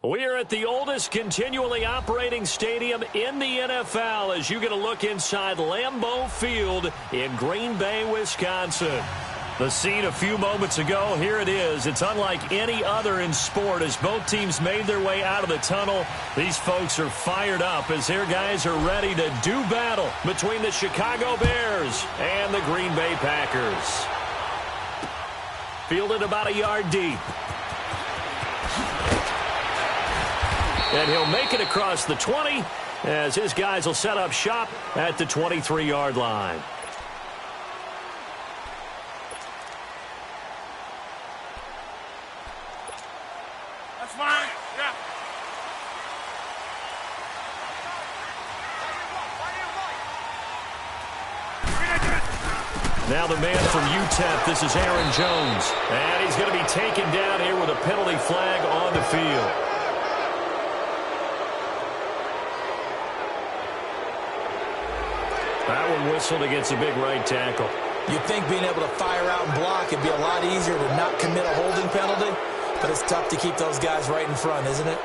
We are at the oldest continually operating stadium in the NFL as you get a look inside Lambeau Field in Green Bay, Wisconsin. The scene a few moments ago, here it is. It's unlike any other in sport as both teams made their way out of the tunnel. These folks are fired up as their guys are ready to do battle between the Chicago Bears and the Green Bay Packers. Fielded about a yard deep. And he'll make it across the 20 as his guys will set up shop at the 23-yard line. That's fine. Yeah. Now the man from UTEP, this is Aaron Jones. And he's going to be taken down here with a penalty flag on the field. That one whistled against a big right tackle. You'd think being able to fire out and block would be a lot easier to not commit a holding penalty, but it's tough to keep those guys right in front, isn't it?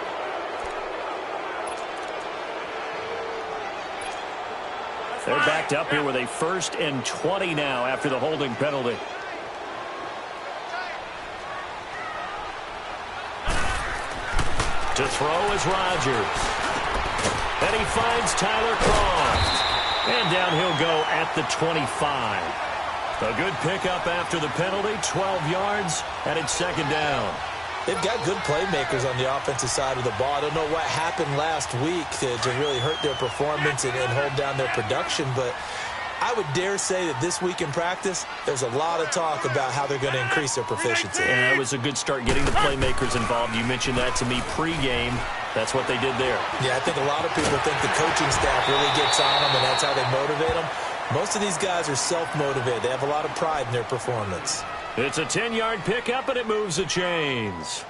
They're backed up here with a 1st and 20 now after the holding penalty. To throw is Rodgers. And he finds Tyler Kroft. And down he'll go at the 25. A good pickup after the penalty, 12 yards, and it's 2nd down. They've got good playmakers on the offensive side of the ball. I don't know what happened last week to really hurt their performance and hold down their production, but I would dare say that this week in practice, there's a lot of talk about how they're going to increase their proficiency. And it was a good start getting the playmakers involved. You mentioned that to me pregame. That's what they did there. Yeah, I think a lot of people think the coaching staff really gets on them, and that's how they motivate them. Most of these guys are self-motivated. They have a lot of pride in their performance. It's a 10-yard pickup, and it moves the chains.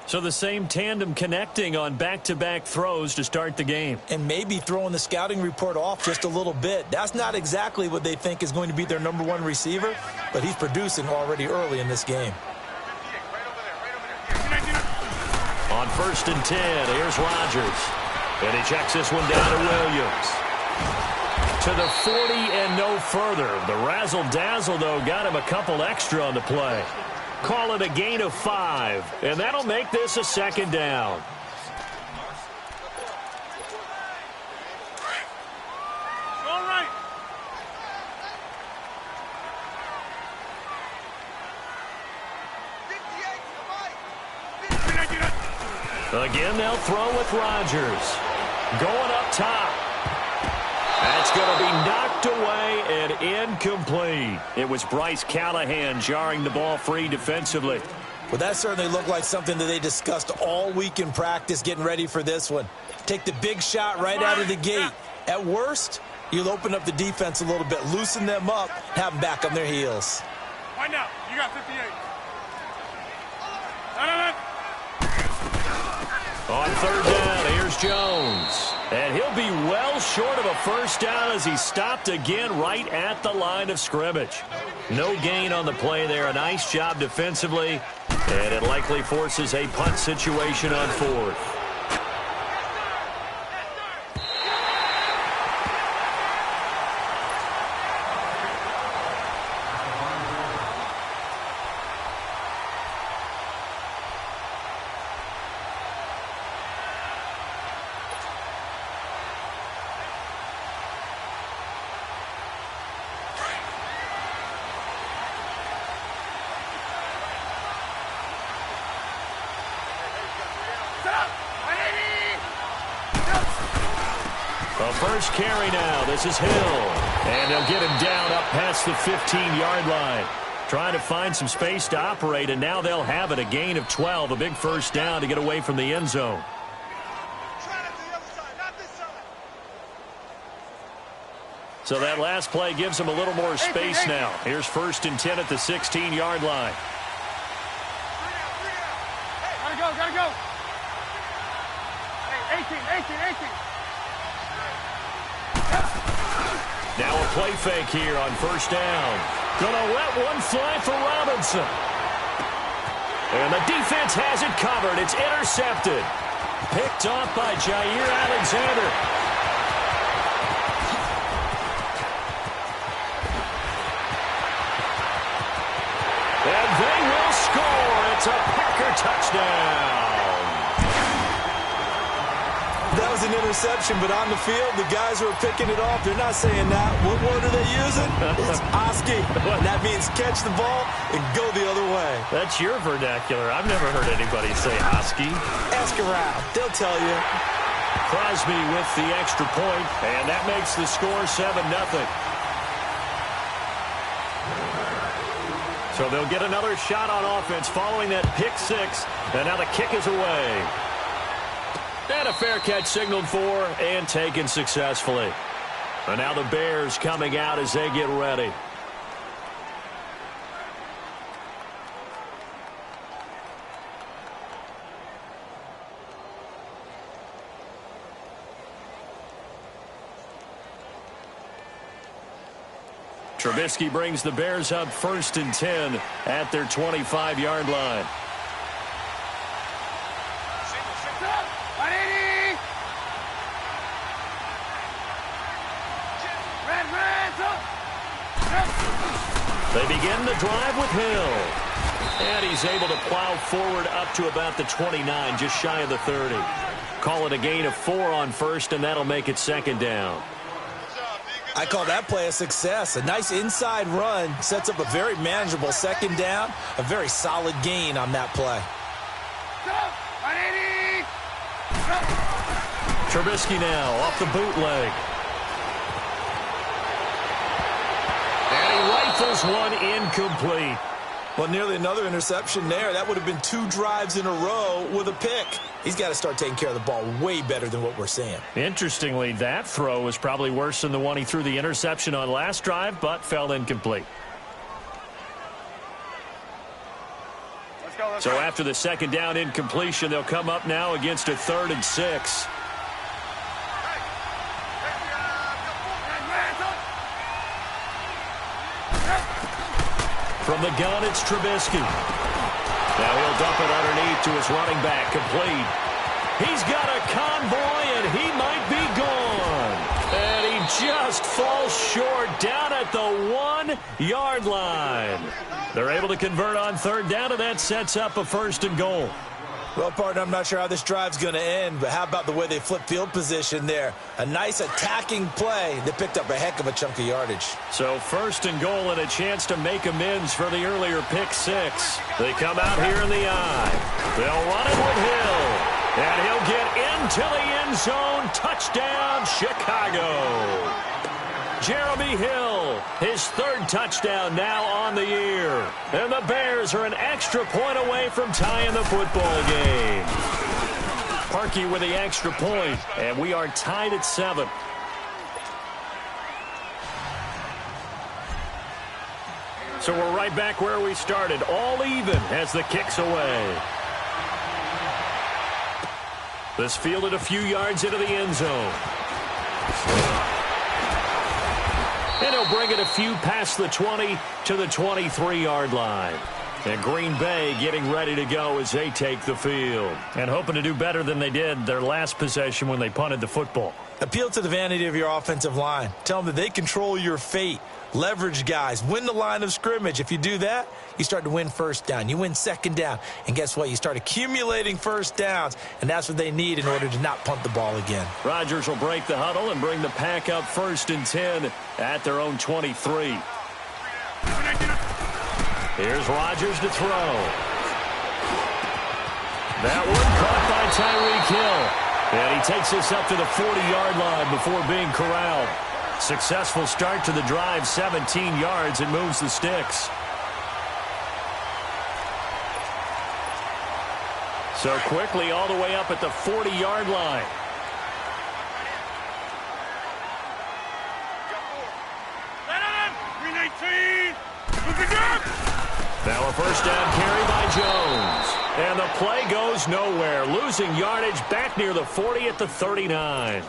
So the same tandem connecting on back-to-back throws to start the game. And maybe throwing the scouting report off just a little bit. That's not exactly what they think is going to be their #1 receiver, but he's producing already early in this game. On 1st and 10, here's Rodgers. And he checks this one down to Williams. To the 40 and no further. The razzle-dazzle, though, got him a couple extra on the play. Call it a gain of 5, and that'll make this a 2nd down. All right. Again, they'll throw with Rodgers. Going up top. That's going to be knocked away and incomplete. It was Bryce Callahan jarring the ball free defensively. Well, that certainly looked like something that they discussed all week in practice getting ready for this one. Take the big shot right out of the gate. At worst, you'll open up the defense a little bit, loosen them up, have them back on their heels. Find out. You got 58. On 3rd down, here's Jones. And he'll be well short of a 1st down as he's stopped again right at the line of scrimmage. No gain on the play there. A nice job defensively. And it likely forces a punt situation on 4th. A 1st carry now. This is Hill. And they'll get him down up past the 15-yard line. Trying to find some space to operate, and now they'll have it. A gain of 12, a big 1st down to get away from the end zone. So that last play gives them a little more space now. Here's 1st and 10 at the 16-yard line. Gotta go. Hey, 18. Now a play fake here on 1st down. Gonna let one fly for Robinson. And the defense has it covered. It's intercepted. picked off by Jair Alexander. And they will score. It's a Packer touchdown. That was an interception, but on the field, the guys who are picking it off, they're not saying that. What word are they using? It's Oski. And that means catch the ball and go the other way. That's your vernacular. I've never heard anybody say Oski. Ask around. They'll tell you. Crosby with the extra point, and that makes the score 7-0. So they'll get another shot on offense following that pick six, and now the kick is away. And a fair catch signaled for and taken successfully. And now the Bears coming out as they get ready. Trubisky brings the Bears up 1st and 10 at their 25-yard line. They begin the drive with Hill. And he's able to plow forward up to about the 29, just shy of the 30. Call it a gain of 4 on first, and that'll make it 2nd down. I call that play a success. A nice inside run sets up a very manageable 2nd down. A very solid gain on that play. Trubisky now off the bootleg. And he rifles one incomplete. Well, nearly another interception there. That would have been 2 drives in a row with a pick. He's got to start taking care of the ball way better than what we're seeing. Interestingly, that throw was probably worse than the one he threw the interception on last drive, but fell incomplete. So after the 2nd down incompletion, they'll come up now against a 3rd and 6. From the gun, it's Trubisky. Now he'll dump it underneath to his running back, complete. He's got a convoy, and he might be gone. And he just falls short down at the 1-yard line. They're able to convert on 3rd down, and that sets up a 1st and goal. Well, partner, I'm not sure how this drive's going to end, but how about the way they flip field position there? A nice attacking play that picked up a heck of a chunk of yardage. So 1st and goal and a chance to make amends for the earlier pick six. They come out here in the eye. They'll run it with Hill. And he'll get into the end zone. Touchdown, Chicago. Jeremy Hill, his 3rd touchdown now on the year. And the Bears are an extra point away from tying the football game. Parkey with the extra point, and we are tied at 7. So we're right back where we started, all even as the kick's away. This fielded a few yards into the end zone. And he'll bring it a few past the 20 to the 23-yard line. And Green Bay getting ready to go as they take the field. And hoping to do better than they did their last possession when they punted the football. Appeal to the vanity of your offensive line. Tell them that they control your fate. Leverage guys. Win the line of scrimmage. If you do that, you start to win 1st down. You win 2nd down. And guess what? You start accumulating 1st downs. And that's what they need in order to not punt the ball again. Rodgers will break the huddle and bring the pack up 1st and 10 at their own 23. Here's Rodgers to throw. That one caught by Tyreek Hill. And he takes this up to the 40-yard line before being corralled. Successful start to the drive, 17 yards, and moves the sticks. So quickly all the way up at the 40-yard line. Now a 1st down carry by Jones. And the play goes nowhere. Losing yardage back near the 40 at the 39.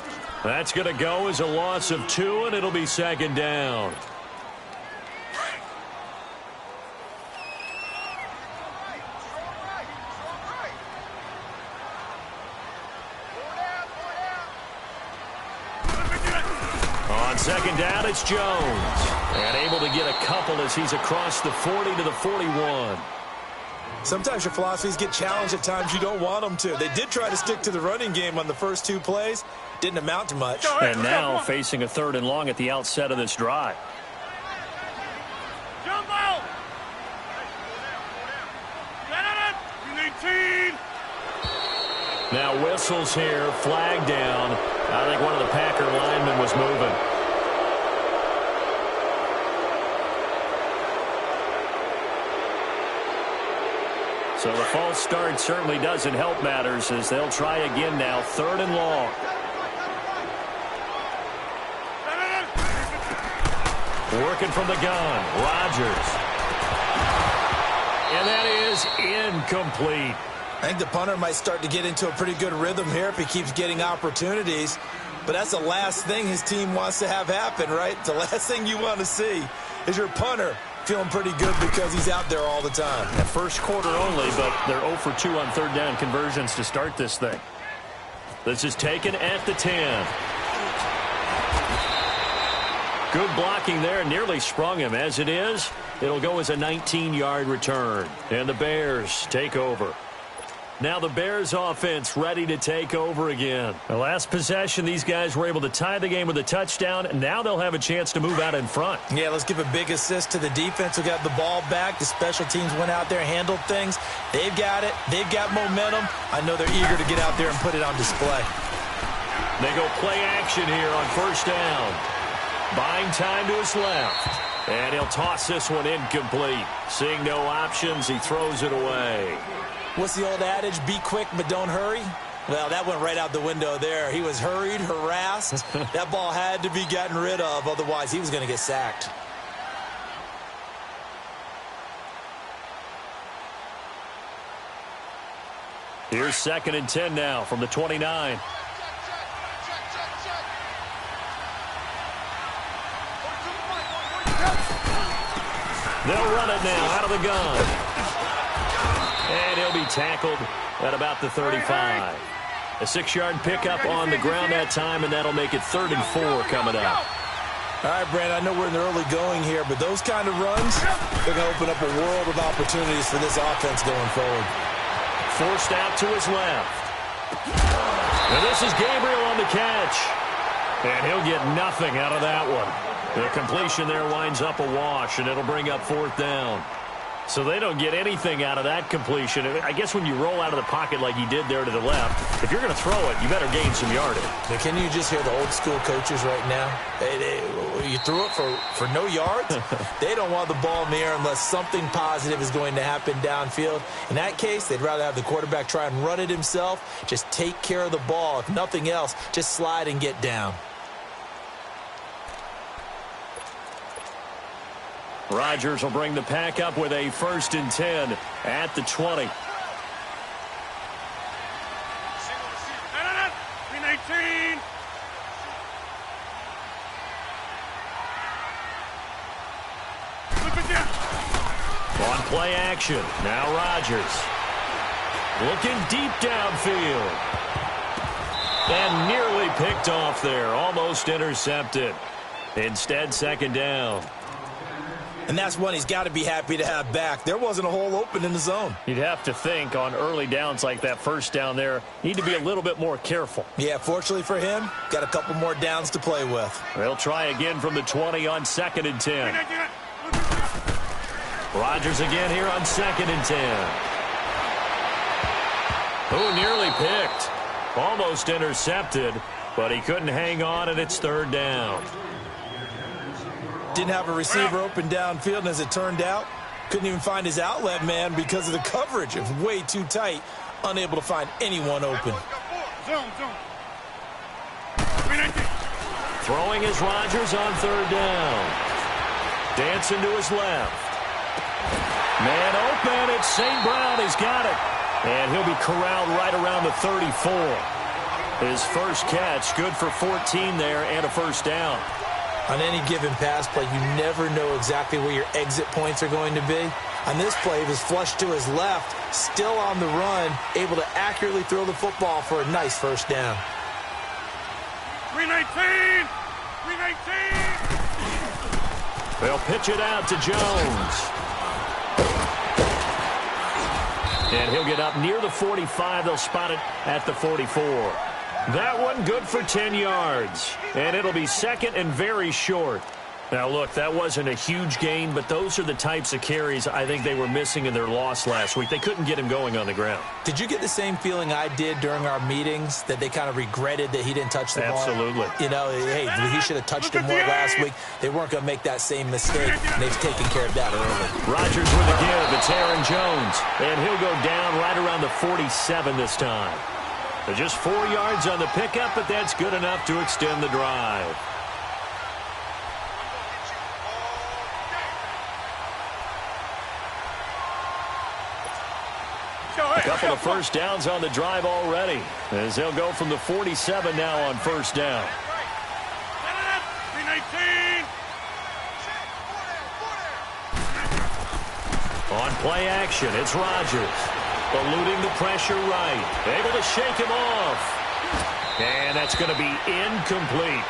That's going to go as a loss of 2, and it'll be 2nd down. second down, it's Jones. And able to get a couple as he's across the 40 to the 41. Sometimes your philosophies get challenged at times you don't want them to. They did try to stick to the running game on the first 2 plays. Didn't amount to much. And now facing a 3rd and long at the outset of this drive. Jump out! Now whistles here, flag down. I think one of the Packer linemen was moving. So the false start certainly doesn't help matters as they'll try again now, 3rd and long. Working from the gun, Rodgers. And that is incomplete. I think the punter might start to get into a pretty good rhythm here if he keeps getting opportunities. But that's the last thing his team wants to have happen, right? The last thing you want to see is your punter feeling pretty good because he's out there all the time. At first quarter only, but they're 0 for 2 on 3rd down conversions to start this thing. This is taken at the 10. Good blocking there, nearly sprung him. As it is, it'll go as a 19-yard return. And the Bears take over. Now the Bears offense ready to take over again. The last possession, these guys were able to tie the game with a touchdown, and now they'll have a chance to move out in front. Yeah, let's give a big assist to the defense who got the ball back. The special teams went out there, handled things. They've got it. They've got momentum. I know they're eager to get out there and put it on display. They go play action here on 1st down. Buying time to his left. And he'll toss this one incomplete. Seeing no options, he throws it away. What's the old adage? Be quick, but don't hurry. Well, that went right out the window there. He was hurried, harassed. That ball had to be gotten rid of. Otherwise, he was going to get sacked. Here's 2nd and 10 now from the 29. They'll run it now out of the gun. And he'll be tackled at about the 35. A 6-yard pickup on the ground that time, and that'll make it 3rd and 4 coming up. All right, Brandon, I know we're in the early going here, but those kind of runs, they're going to open up a world of opportunities for this offense going forward. Forced out to his left. And this is Gabriel on the catch. And he'll get nothing out of that one. The completion there winds up a wash, and it'll bring up 4th down. So they don't get anything out of that completion. I guess when you roll out of the pocket like he did there to the left, if you're going to throw it, you better gain some yardage. Now, can you just hear the old school coaches right now? You threw it for no yards? They don't want the ball in the air unless something positive is going to happen downfield. In that case, they'd rather have the quarterback try and run it himself. Just take care of the ball. If nothing else, just slide and get down. Rodgers will bring the pack up with a 1st and 10 at the 20. 18. On play action, now Rodgers. Looking deep downfield. And nearly picked off there, almost intercepted. Instead, 2nd down. And that's one he's got to be happy to have back. There wasn't a hole open in the zone. You'd have to think on early downs like that 1st down there, need to be a little bit more careful. Yeah, fortunately for him, got a couple more downs to play with. They'll try again from the 20 on 2nd and 10. Rodgers again here on 2nd and 10. Who nearly picked. Almost intercepted, but he couldn't hang on, and it's 3rd down. Didn't have a receiver open downfield, and as it turned out, couldn't even find his outlet man because of the coverage. It was way too tight, unable to find anyone open. Throwing is Rodgers on 3rd down. Dancing to his left. Man open, it's St. Brown, he's got it. And he'll be corralled right around the 34. His first catch, good for 14 there and a 1st down. On any given pass play, you never know exactly where your exit points are going to be. On this play, he was flushed to his left, still on the run, able to accurately throw the football for a nice 1st down. 319! 319. They'll pitch it out to Jones. And he'll get up near the 45. They'll spot it at the 44. That one good for 10 yards. And it'll be second and very short. Now, look, that wasn't a huge gain, but those are the types of carries I think they were missing in their loss last week. They couldn't get him going on the ground. Did you get the same feeling I did during our meetings, that they kind of regretted that he didn't touch the ball? Absolutely. You know, hey, he should have touched it more last week. They weren't going to make that same mistake, and they've taken care of that early. Rodgers with a give. It's Aaron Jones. And he'll go down right around the 47 this time. So just 4 yards on the pickup, but that's good enough to extend the drive. A couple of first downs on the drive already, as they'll go from the 47 now on first down. 319. On play action, it's Rodgers. Eluding the pressure right. Able to shake him off. And that's going to be incomplete.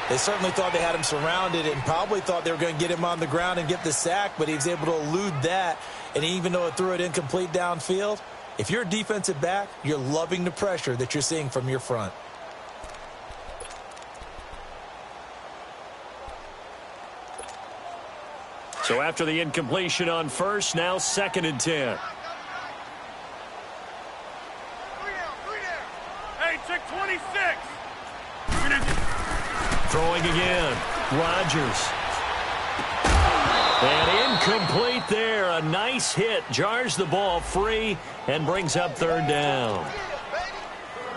They certainly thought they had him surrounded and probably thought they were going to get him on the ground and get the sack, but he was able to elude that. And even though it threw it incomplete downfield, if you're a defensive back, you're loving the pressure that you're seeing from your front. So after the incompletion on first, now second and 10. Hey, check 26. Throwing again. Rodgers. And incomplete there. A nice hit. Jars the ball free and brings up third down.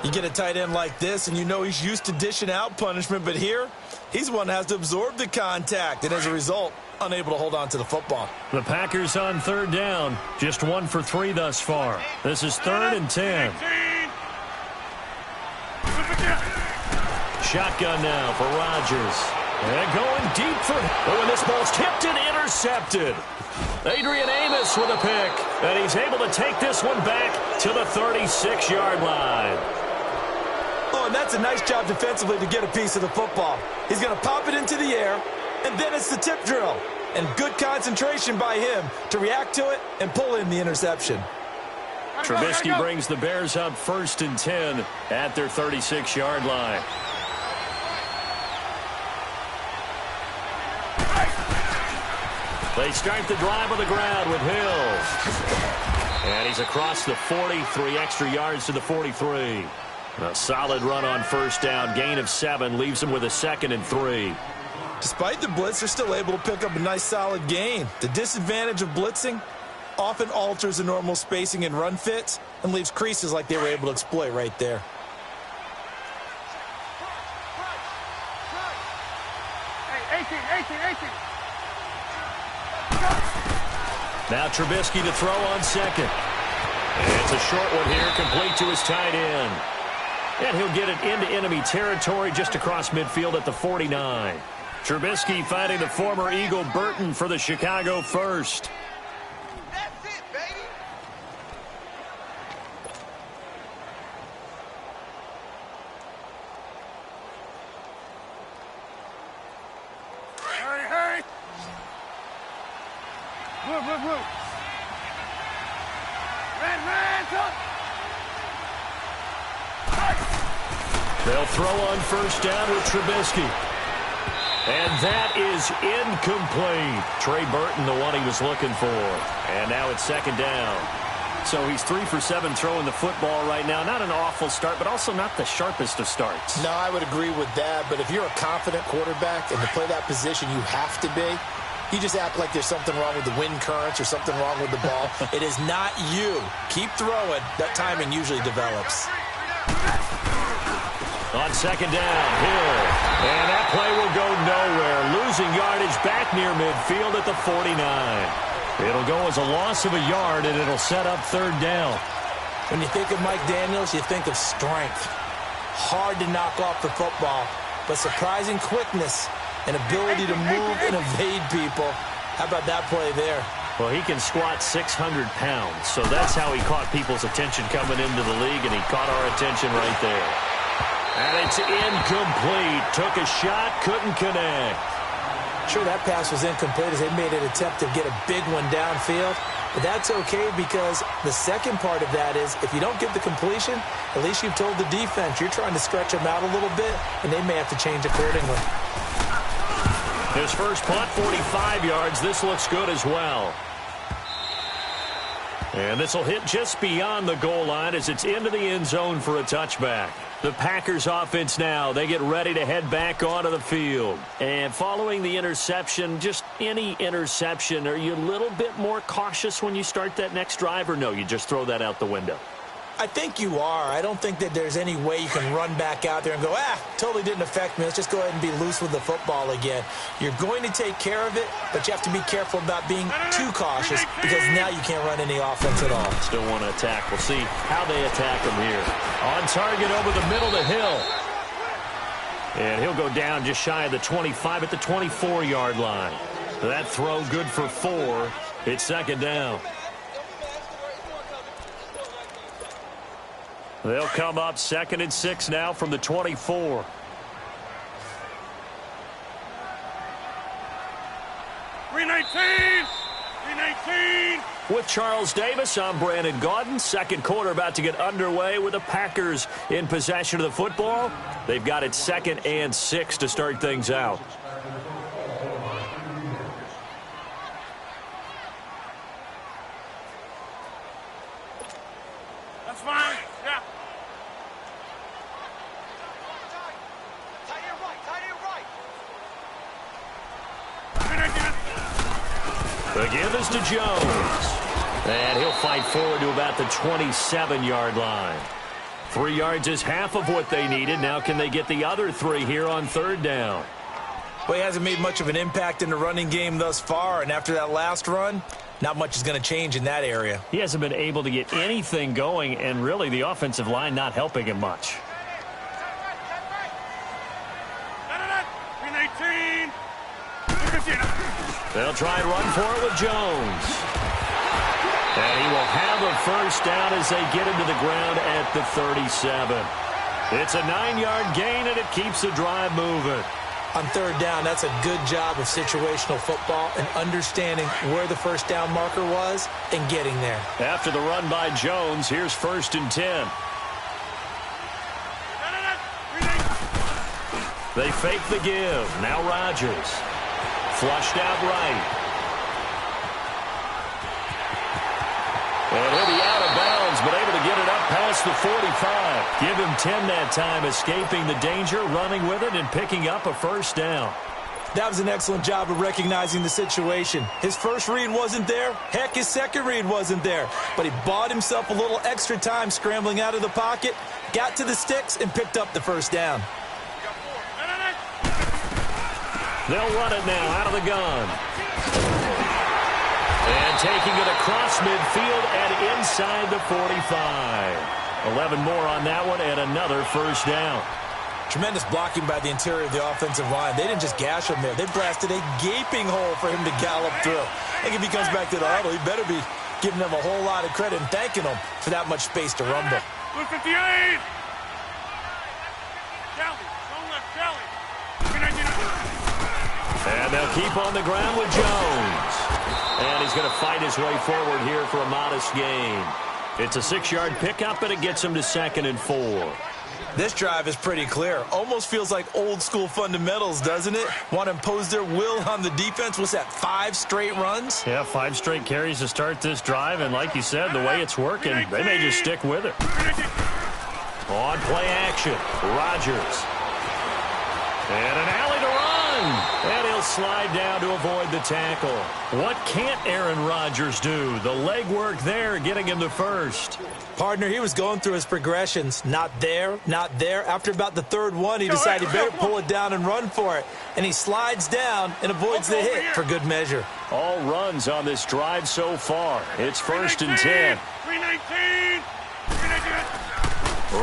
You get a tight end like this, and you know he's used to dishing out punishment, but here, he's the one that has to absorb the contact, and as a result, unable to hold on to the football. The Packers on third down. Just 1 for 3 thus far. This is third and 10. Shotgun now for Rodgers. And going deep for... Oh, and this ball's tipped and intercepted. Adrian Amos with a pick. And he's able to take this one back to the 36-yard line. Oh, and that's a nice job defensively to get a piece of the football. He's going to pop it into the air, and then it's the tip drill. And good concentration by him to react to it and pull in the interception. Trubisky brings the Bears up first and 10 at their 36-yard line. They start the drive on the ground with Hill. And he's across the 40, 3 extra yards to the 43. A solid run on first down, gain of 7, leaves him with a second and 3. Despite the blitz, they're still able to pick up a nice solid gain. The disadvantage of blitzing often alters the normal spacing and run fits and leaves creases like they were able to exploit right there. Hey, 18. Now Trubisky to throw on second. And it's a short one here, complete to his tight end. And he'll get it into enemy territory just across midfield at the 49. Trubisky finding the former Eagle Burton for the Chicago first. That's it, baby. Hurry. Move. Ran, come. They'll throw on first down with Trubisky. And that is incomplete. Trey Burton, the one he was looking for. And now it's second down. So he's 3 for 7 throwing the football right now. Not an awful start, but also not the sharpest of starts. No, I would agree with that. But if you're a confident quarterback and to play that position you have to be, you just act like there's something wrong with the wind currents or something wrong with the ball. It is not you. Keep throwing. That timing usually develops. On second down, Hill. And that play will go nowhere. Losing yardage back near midfield at the 49. It'll go as a loss of a yard, and it'll set up third down. When you think of Mike Daniels, you think of strength. Hard to knock off the football, but surprising quickness and ability to move and evade people. How about that play there? Well, he can squat 600 pounds, so that's how he caught people's attention coming into the league, and he caught our attention right there. And it's incomplete. Took a shot, couldn't connect. Sure, that pass was incomplete as they made an attempt to get a big one downfield. But that's okay because the second part of that is if you don't get the completion, at least you've told the defense you're trying to stretch them out a little bit, and they may have to change accordingly. His first punt, 45 yards. This looks good as well. And this will hit just beyond the goal line as it's into the end zone for a touchback. The Packers offense now, they get ready to head back onto the field. And following the interception, just any interception, are you a little bit more cautious when you start that next drive, or no, you just throw that out the window? I think you are. I don't think that there's any way you can run back out there and go, totally didn't affect me. Let's just go ahead and be loose with the football again. You're going to take care of it, but you have to be careful about being too cautious because now you can't run any offense at all. Still want to attack. We'll see how they attack him here. On target over the middle to Hill. And he'll go down just shy of the 25 at the 24-yard line. That throw good for 4. It's second down. They'll come up 2nd and 6 now from the 24. With Charles Davis, I'm Brandon Gaudin. Second quarter about to get underway with the Packers in possession of the football. They've got it 2nd and 6 to start things out. That's fine. Yeah. The give is to Jones. And he'll fight forward to about the 27-yard line. 3 yards is half of what they needed. Now can they get the other 3 here on 3rd down? Well, he hasn't made much of an impact in the running game thus far, and after that last run, not much is going to change in that area. He hasn't been able to get anything going, and really the offensive line not helping him much. They'll try and run for it with Jones. And he will have a first down as they get him to the ground at the 37. It's a 9-yard gain, and it keeps the drive moving. On 3rd down, that's a good job of situational football and understanding where the first down marker was and getting there. After the run by Jones, here's 1st and 10. They fake the give. Now Rodgers. Flushed out right. And he'll be out of bounds, but able to get it up past the 45. Give him 10 that time, escaping the danger, running with it, and picking up a first down. That was an excellent job of recognizing the situation. His first read wasn't there. Heck, his second read wasn't there. But he bought himself a little extra time scrambling out of the pocket, got to the sticks, and picked up the first down. They'll run it now out of the gun. And taking it across midfield and inside the 45. 11 more on that one and another first down. Tremendous blocking by the interior of the offensive line. They didn't just gash him there. They blasted a gaping hole for him to gallop through. I think if he comes back to the huddle, he better be giving them a whole lot of credit and thanking them for that much space to rumble. 58. Kelly, don't let Kelly. And they'll keep on the ground with Jones. And he's going to fight his way forward here for a modest gain. It's a 6-yard pickup, and it gets him to 2nd and 4. This drive is pretty clear. Almost feels like old-school fundamentals, doesn't it? Want to impose their will on the defense. What's that, 5 straight runs? Yeah, 5 straight carries to start this drive, and like you said, the way it's working, they may just stick with it. On play action, Rodgers. And an alley to run. And he'll slide down to avoid the tackle. What can't Aaron Rodgers do? The legwork there getting him to first. Partner, he was going through his progressions. Not there, not there. After about the 3rd one, he decided he better pull it down and run for it. And he slides down and avoids the hit for good measure. All runs on this drive so far. It's 1st and 10. 319.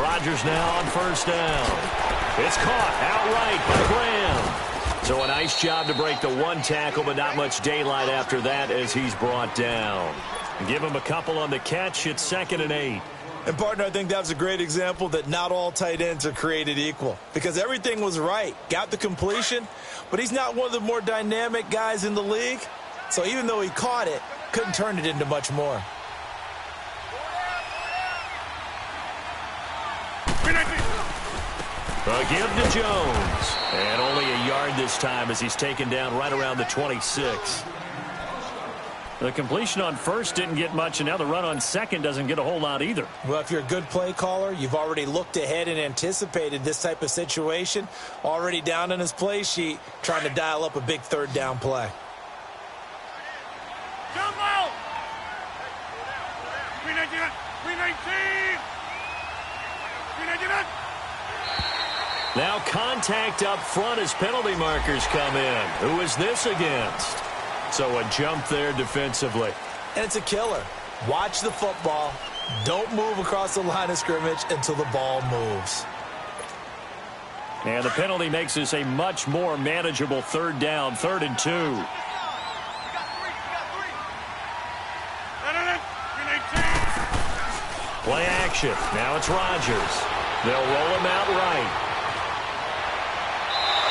Rodgers now on first down. It's caught outright by Graham. So a nice job to break the 1 tackle, but not much daylight after that as he's brought down. Give him a couple on the catch. It's 2nd and 8. And, partner, I think that was a great example that not all tight ends are created equal because everything was right. Got the completion, but he's not one of the more dynamic guys in the league. So even though he caught it, couldn't turn it into much more. A give to Jones. And only a yard this time as he's taken down right around the 26. The completion on first didn't get much, and now the run on second doesn't get a whole lot either. Well, if you're a good play caller, you've already looked ahead and anticipated this type of situation. Already down in his play sheet, trying to dial up a big third down play. Jump out! 319! Now contact up front as penalty markers come in. Who is this against? So a jump there defensively. And it's a killer. Watch the football. Don't move across the line of scrimmage until the ball moves. And the penalty makes this a much more manageable third down, 3rd and 2. Play action. Now it's Rodgers. They'll roll him out right.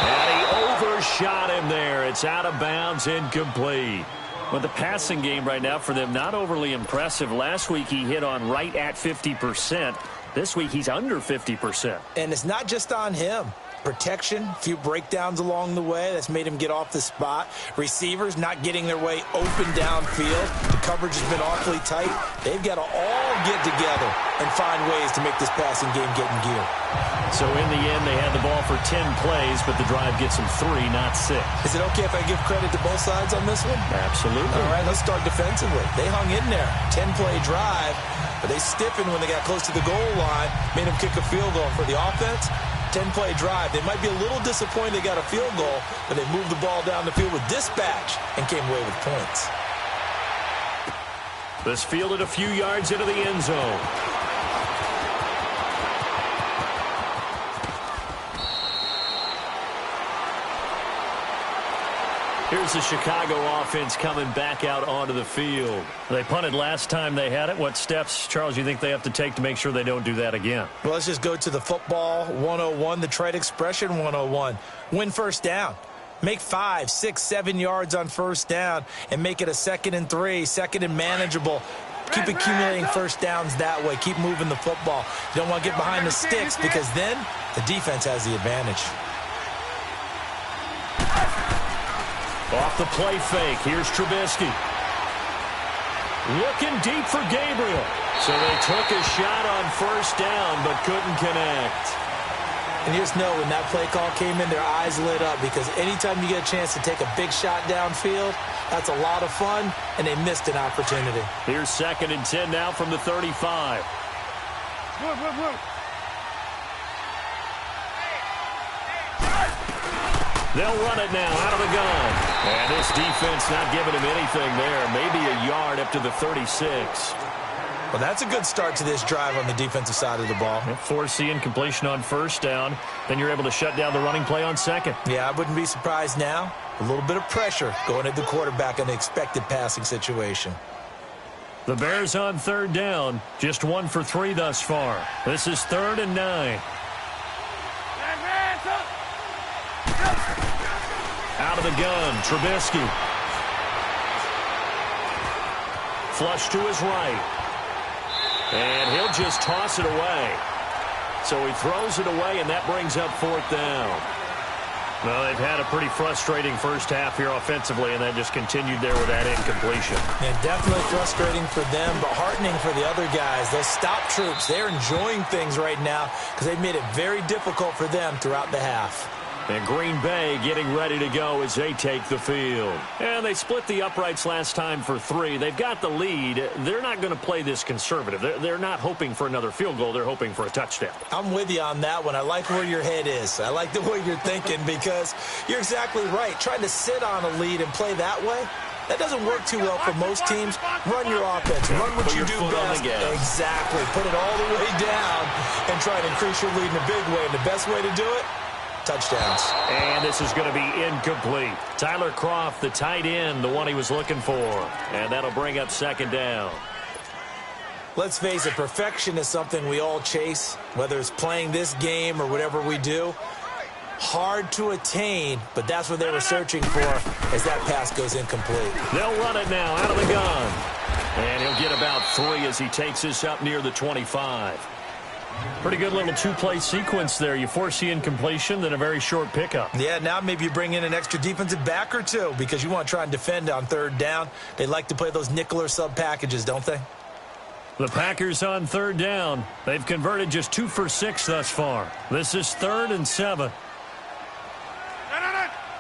And he overshot him there. It's out of bounds, incomplete. Well, the passing game right now for them, not overly impressive. Last week he hit on right at 50%. This week he's under 50%. And it's not just on him. Protection, a few breakdowns along the way. That's made him get off the spot. Receivers not getting their way open downfield. The coverage has been awfully tight. They've got to all get together and find ways to make this passing game get in gear. So in the end, they had the ball for 10 plays, but the drive gets them 3, not 6. Is it okay if I give credit to both sides on this one? Absolutely. All right, let's start defensively. They hung in there. 10-play drive, but they stiffened when they got close to the goal line, made them kick a field goal. For the offense, 10-play drive. They might be a little disappointed they got a field goal, but they moved the ball down the field with dispatch and came away with points. This fielded a few yards into the end zone. Here's the Chicago offense coming back out onto the field. They punted last time they had it. What steps, Charles, you think they have to take to make sure they don't do that again? Well, let's just go to the football 101, the trade expression 101. Win first down. Make 5, 6, 7 yards on first down and make it a 2nd and 3, 2nd and manageable. Keep accumulating first downs that way. Keep moving the football. You don't want to get behind the sticks because then the defense has the advantage. Off the play fake, here's Trubisky. Looking deep for Gabriel. So they took a shot on first down, but couldn't connect. And you just know when that play call came in, their eyes lit up because anytime you get a chance to take a big shot downfield, that's a lot of fun, and they missed an opportunity. Here's 2nd and 10 now from the 35. Move. They'll run it now out of the gun. And this defense not giving him anything there. Maybe a yard up to the 36. Well, that's a good start to this drive on the defensive side of the ball. Forcing completion on first down. Then you're able to shut down the running play on second. Yeah, I wouldn't be surprised now. A little bit of pressure going at the quarterback in the expected passing situation. The Bears on 3rd down. Just 1 for 3 thus far. This is 3rd and 9. Out of the gun, Trubisky. Flush to his right. And he'll just toss it away. So he throws it away, and that brings up 4th down. Well, they've had a pretty frustrating first half here offensively, and that just continued there with that incompletion. And definitely frustrating for them, but heartening for the other guys. Those stop troops, they're enjoying things right now because they've made it very difficult for them throughout the half. And Green Bay getting ready to go as they take the field. And they split the uprights last time for 3. They've got the lead. They're not going to play this conservative. They're not hoping for another field goal. They're hoping for a touchdown. I'm with you on that one. I like where your head is. I like the way you're thinking because you're exactly right. Trying to sit on a lead and play that way, that doesn't work too well for most teams. Run your offense. Run what you do best. Exactly. Put it all the way down and try to increase your lead in a big way. And the best way to do it, touchdowns. And this is going to be incomplete. Tyler Kroft, the tight end, the one he was looking for. And that'll bring up 2nd down. Let's face it, perfection is something we all chase, whether it's playing this game or whatever we do. Hard to attain, but that's what they were searching for as that pass goes incomplete. They'll run it now out of the gun. And he'll get about 3 as he takes this up near the 25. Pretty good little two-play sequence there. You force the incompletion, then a very short pickup. Yeah, now maybe you bring in an extra defensive back or two because you want to try and defend on third down. They like to play those nickel or sub packages, don't they? The Packers on third down. They've converted just 2 for 6 thus far. This is 3rd and 7.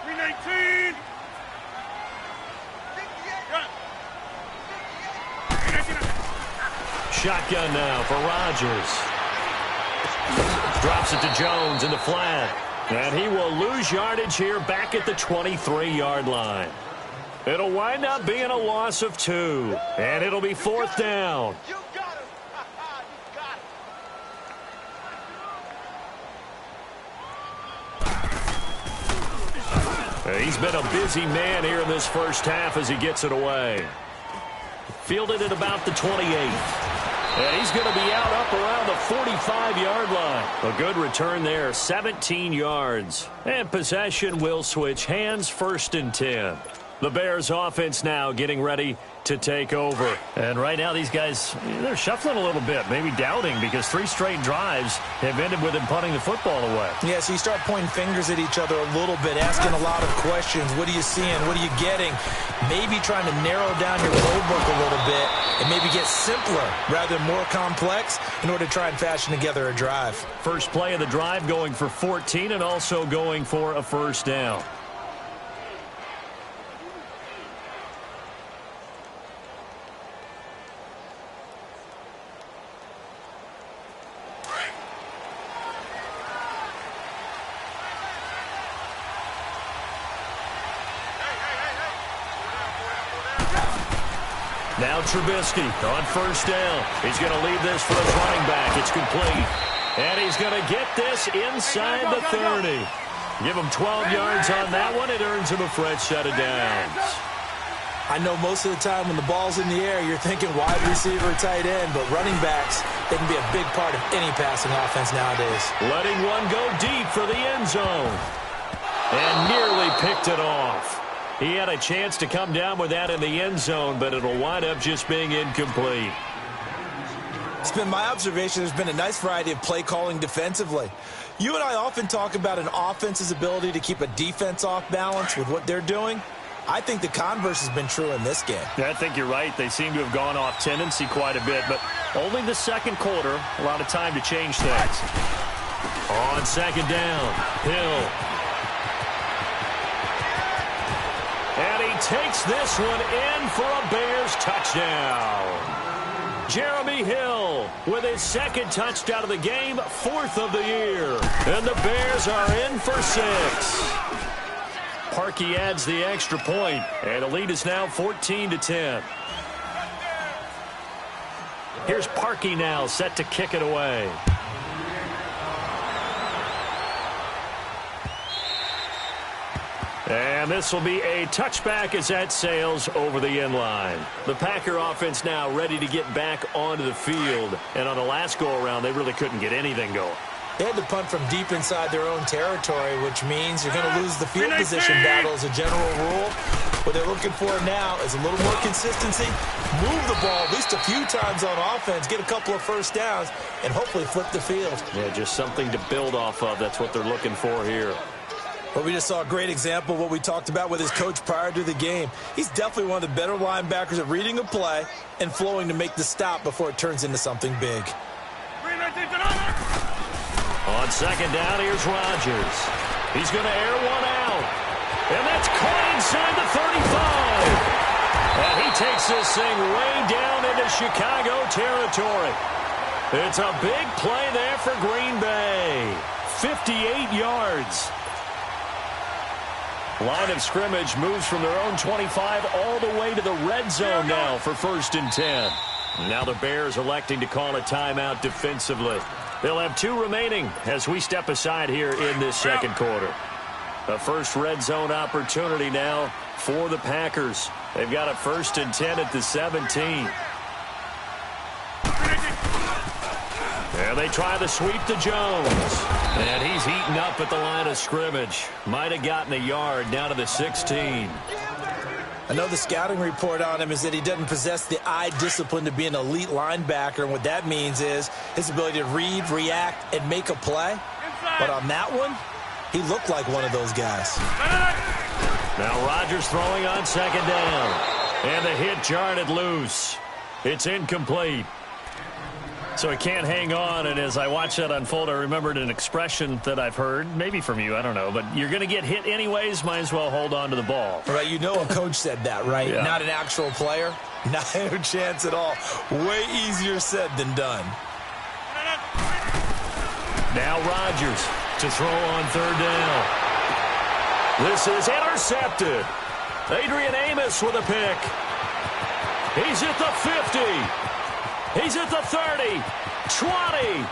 Green 18. Shotgun now for Rodgers. Drops it to Jones in the flat. And he will lose yardage here back at the 23-yard line. It'll wind up being a loss of 2. And it'll be 4th down. You got him. You got him. He's been a busy man here in this first half as he gets it away. Fielded at about the 28th. And he's going to be out up around the 45-yard line. A good return there, 17 yards. And possession will switch hands, 1st and 10. The Bears offense now getting ready to take over. And right now these guys, they're shuffling a little bit, maybe doubting because 3 straight drives have ended with them punting the football away. Yeah, so you start pointing fingers at each other a little bit, asking a lot of questions. What are you seeing? What are you getting? Maybe trying to narrow down your playbook a little bit and maybe get simpler rather than more complex in order to try and fashion together a drive. First play of the drive going for 14 and also going for a 1st down. Now Trubisky on 1st down. He's going to leave this for his running back. It's complete. And he's going to get this inside the 30. Give him 12 yards on that one. It earns him a fresh set of downs. I know most of the time when the ball's in the air, you're thinking wide receiver, tight end, but running backs, they can be a big part of any passing offense nowadays. Letting one go deep for the end zone. And nearly picked it off. He had a chance to come down with that in the end zone, but it'll wind up just being incomplete. It's been my observation there's been a nice variety of play calling defensively. You and I often talk about an offense's ability to keep a defense off balance with what they're doing. I think the converse has been true in this game. Yeah, I think you're right. They seem to have gone off tendency quite a bit, but only the second quarter, a lot of time to change things. On 2nd down, Hill. And he takes this one in for a Bears touchdown. Jeremy Hill with his 2nd touchdown of the game, 4th of the year. And the Bears are in for 6. Parkey adds the extra point, and the lead is now 14-10. Here's Parkey now set to kick it away. And this will be a touchback as that sails over the end line. The Packer offense now ready to get back onto the field. And on the last go-around, they really couldn't get anything going. They had to punt from deep inside their own territory, which means you're going to lose the field position battle as a general rule. What they're looking for now is a little more consistency, move the ball at least a few times on offense, get a couple of 1st downs, and hopefully flip the field. Yeah, just something to build off of. That's what they're looking for here. But we just saw a great example of what we talked about with his coach prior to the game. He's definitely one of the better linebackers at reading a play and flowing to make the stop before it turns into something big. On 2nd down, here's Rodgers. He's going to air one out. And that's caught inside the 35. And he takes this thing way down into Chicago territory. It's a big play there for Green Bay. 58 yards. Line of scrimmage moves from their own 25 all the way to the red zone now for 1st and 10. Now the Bears electing to call a timeout defensively. They'll have 2 remaining as we step aside here in this second quarter. A first red zone opportunity now for the Packers. They've got a 1st and 10 at the 17. And they try the sweep to Jones. And he's eaten up at the line of scrimmage. Might have gotten a yard down to the 16. I know the scouting report on him is that he doesn't possess the eye discipline to be an elite linebacker. And what that means is his ability to read, react, and make a play. But on that one, he looked like one of those guys. Now Rodgers throwing on second down. And the hit jarred it loose. It's incomplete. So he can't hang on, and as I watched that unfold, I remembered an expression that I've heard, maybe from you, I don't know, but you're going to get hit anyways, might as well hold on to the ball. Right, you know a coach said that, right? Yeah. Not an actual player. Not a chance at all. Way easier said than done. Now Rodgers to throw on third down. This is intercepted. Adrian Amos with a pick. He's at the 50. He's at the 30, 20,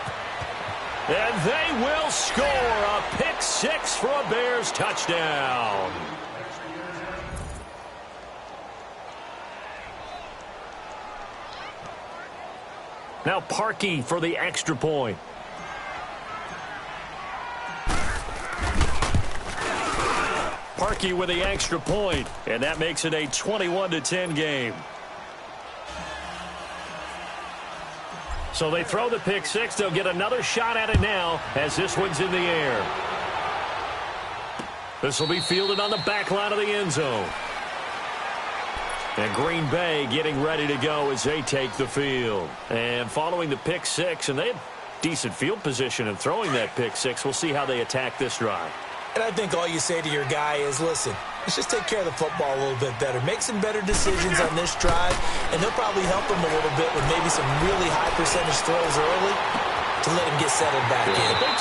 and they will score a pick six for a Bears touchdown. Now Parkey for the extra point. Parkey with the extra point, and that makes it a 21-10 game. So they throw the pick six. They'll get another shot at it now as this one's in the air. This will be fielded on the back line of the end zone. And Green Bay getting ready to go as they take the field. And following the pick six, and they have decent field position in throwing that pick six. We'll see how they attack this drive. And I think all you say to your guy is, listen, let's just take care of the football a little bit better. Make some better decisions on this drive, and they'll probably help him a little bit with maybe some really high percentage throws early to let him get settled back in. They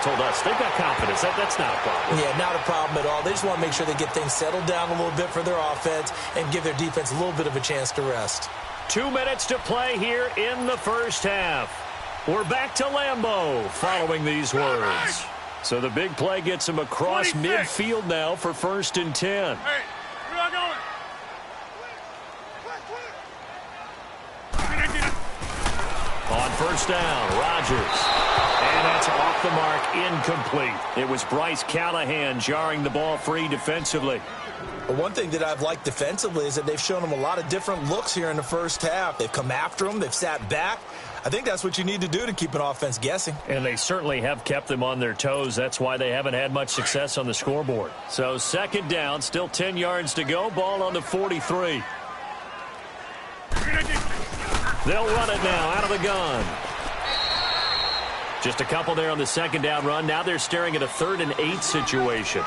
told us, they've got confidence. That's not a problem. Yeah, not a problem at all. They just want to make sure they get things settled down a little bit for their offense and give their defense a little bit of a chance to rest. 2 minutes to play here in the first half. We're back to Lambeau following these words. So the big play gets him across 26. midfield now for 1st and 10. Hey, where am I going? On first down, Rodgers. And that's off the mark, incomplete. It was Bryce Callahan jarring the ball free defensively. One thing that I've liked defensively is that they've shown him a lot of different looks here in the first half. They've come after him. They've sat back. I think that's what you need to do to keep an offense guessing. And they certainly have kept them on their toes. That's why they haven't had much success on the scoreboard. So second down, still 10 yards to go. Ball on the 43. They'll run it now out of the gun. Just a couple there on the second down run. Now they're staring at a 3rd and 8 situation.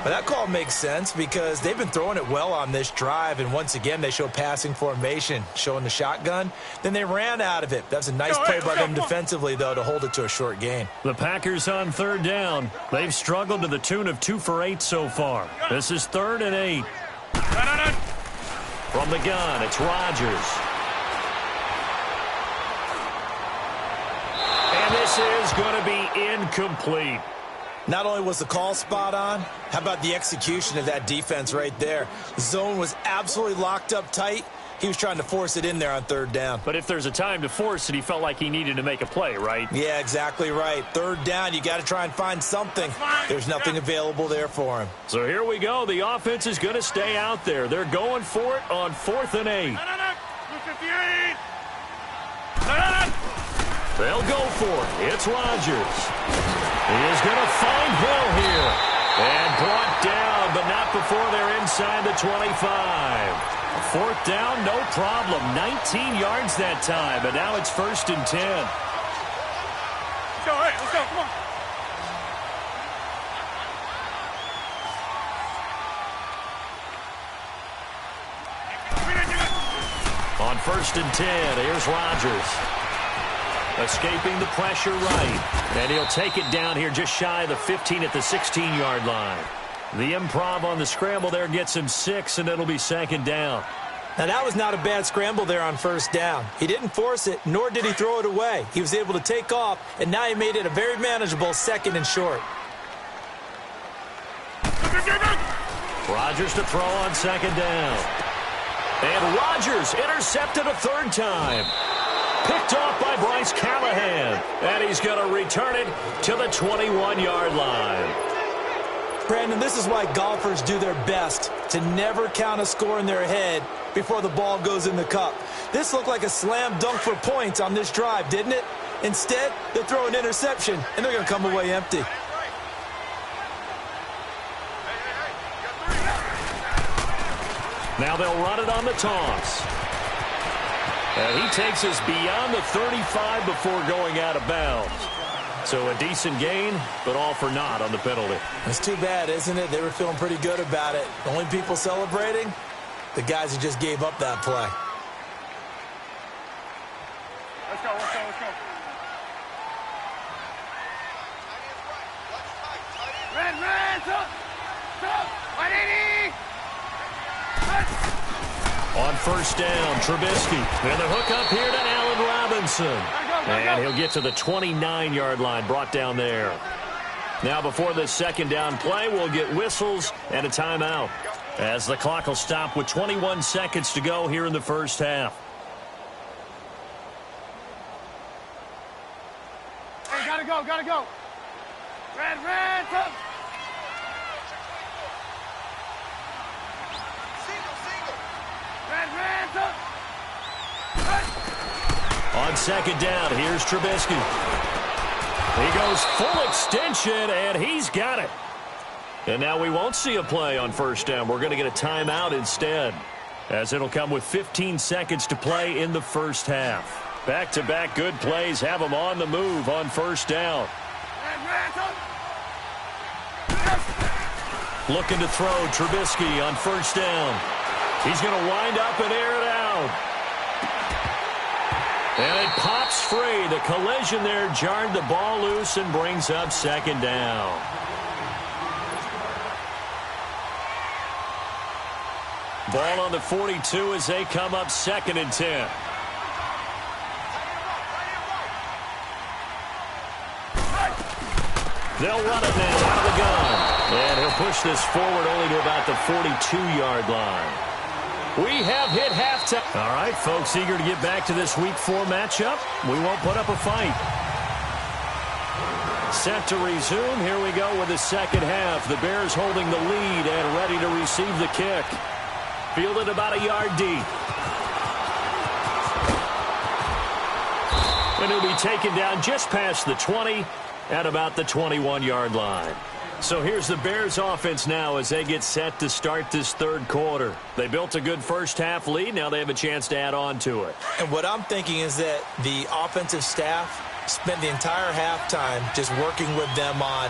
Well, that call makes sense because they've been throwing it well on this drive, and once again they show passing formation, showing the shotgun. Then they ran out of it. That's a nice play by them defensively, though, to hold it to a short gain. The Packers on 3rd down. They've struggled to the tune of 2 for 8 so far. This is 3rd and 8. From the gun, it's Rodgers. And this is going to be incomplete. Not only was the call spot on, how about the execution of that defense right there? The zone was absolutely locked up tight. He was trying to force it in there on 3rd down. But if there's a time to force it, he felt like he needed to make a play, right? Yeah, exactly right. 3rd down, you got to try and find something. There's nothing available there for him. So here we go. The offense is going to stay out there. They're going for it on 4th and 8. They'll go for it. It's Rodgers. He is going to find Hill here. And brought down, but not before they're inside the 25. 4th down, no problem. 19 yards that time, but now it's 1st and 10. Let's go, hey, let's go, come on. On 1st and 10, here's Rodgers. Escaping the pressure right. And he'll take it down here just shy of the 15 at the 16-yard line. The improv on the scramble there gets him 6, and it'll be 2nd down. Now, that was not a bad scramble there on 1st down. He didn't force it, nor did he throw it away. He was able to take off, and now he made it a very manageable 2nd and short. Rodgers to throw on 2nd down. And Rodgers intercepted a 3rd time. Picked off by Bryce Callahan. And he's going to return it to the 21-yard line. Brandon, this is why golfers do their best to never count a score in their head before the ball goes in the cup. This looked like a slam dunk for points on this drive, didn't it? Instead, they throw an interception, and they're going to come away empty. Now they'll run it on the toss. And he takes us beyond the 35 before going out of bounds. So a decent gain, but all for naught on the penalty. It's too bad, isn't it? They were feeling pretty good about it. The only people celebrating, the guys who just gave up that play. Let's go, let's go, let's go. Red, stop! Stop! 180! On first down, Trubisky. And the hook up here to Allen Robinson. And he'll get to the 29-yard line, brought down there. Now before this second down play, we'll get whistles and a timeout, as the clock will stop with 21 seconds to go here in the first half. Hey, gotta go, gotta go. Red, stop! Red, stop! On second down, here's Trubisky. He goes full extension, and he's got it. And now we won't see a play on first down. We're going to get a timeout instead, as it'll come with 15 seconds to play in the first half. Back-to-back good plays have them on the move on first down. Looking to throw Trubisky on first down. He's going to wind up and air it out. And it pops free. The collision there jarred the ball loose and brings up second down. Ball on the 42 as they come up 2nd and 10. They'll run it now out of the gun. And he'll push this forward only to about the 42-yard line. We have hit halftime. All right, folks, eager to get back to this Week 4 matchup. We won't put up a fight. Set to resume. Here we go with the second half. The Bears holding the lead and ready to receive the kick. Fielded about a yard deep. And he'll be taken down just past the 20 at about the 21-yard line. So here's the Bears offense now as they get set to start this third quarter. They built a good first half lead. Now they have a chance to add on to it. And what I'm thinking is that the offensive staff spent the entire halftime just working with them on,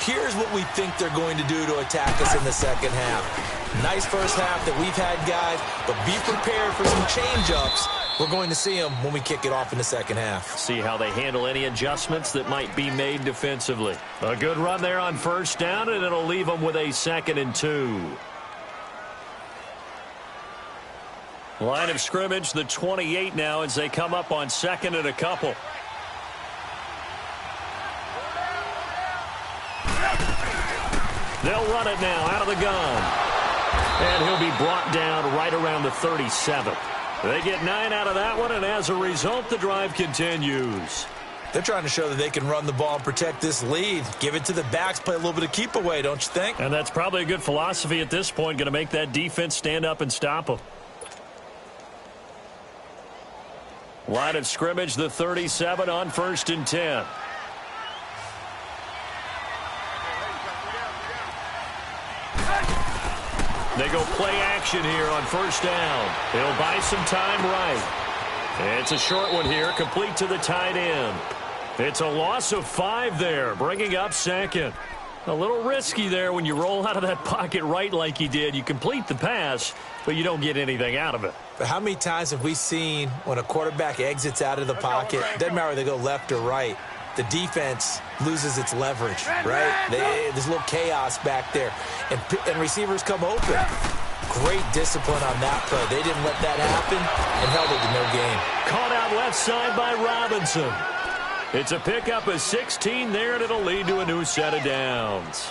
here's what we think they're going to do to attack us in the second half. Nice first half that we've had, guys, but be prepared for some change-ups. We're going to see them when we kick it off in the second half. See how they handle any adjustments that might be made defensively. A good run there on first down, and it'll leave them with a 2nd and 2. Line of scrimmage, the 28 now as they come up on 2nd and a couple. They'll run it now out of the gun. And he'll be brought down right around the 37. They get 9 out of that one, and as a result, the drive continues. They're trying to show that they can run the ball and protect this lead. Give it to the backs, play a little bit of keep away, don't you think? And that's probably a good philosophy at this point, going to make that defense stand up and stop them. Line of scrimmage, the 37 on 1st and 10. They go play action here on first down. He'll buy some time right. It's a short one here, complete to the tight end. It's a loss of 5 there, bringing up 2nd. A little risky there when you roll out of that pocket right like he did. You complete the pass, but you don't get anything out of it. But how many times have we seen when a quarterback exits out of the pocket, doesn't matter whether they go left or right, the defense loses its leverage, right? There's a little chaos back there, and receivers come open. Great discipline on that play. They didn't let that happen and held it to no gain. Caught out left side by Robinson. It's a pickup of 16 there, and it'll lead to a new set of downs.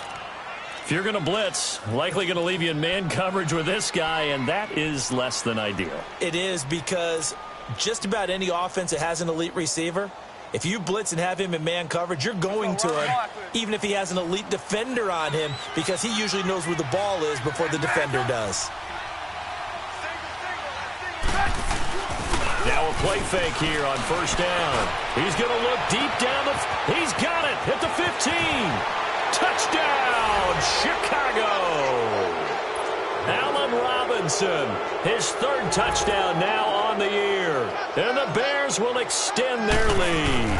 If you're going to blitz, likely going to leave you in man coverage with this guy, and that is less than ideal. It is, because Just about any offense that has an elite receiver, if you blitz and have him in man coverage, you're going to him, even if he has an elite defender on him, because he usually knows where the ball is before the defender does. Now a play fake here on first down. He's going to look deep down. He's got it at the 15. Touchdown, Chicago. Allen Robinson, his third touchdown now on the year. And the Bears will extend their lead.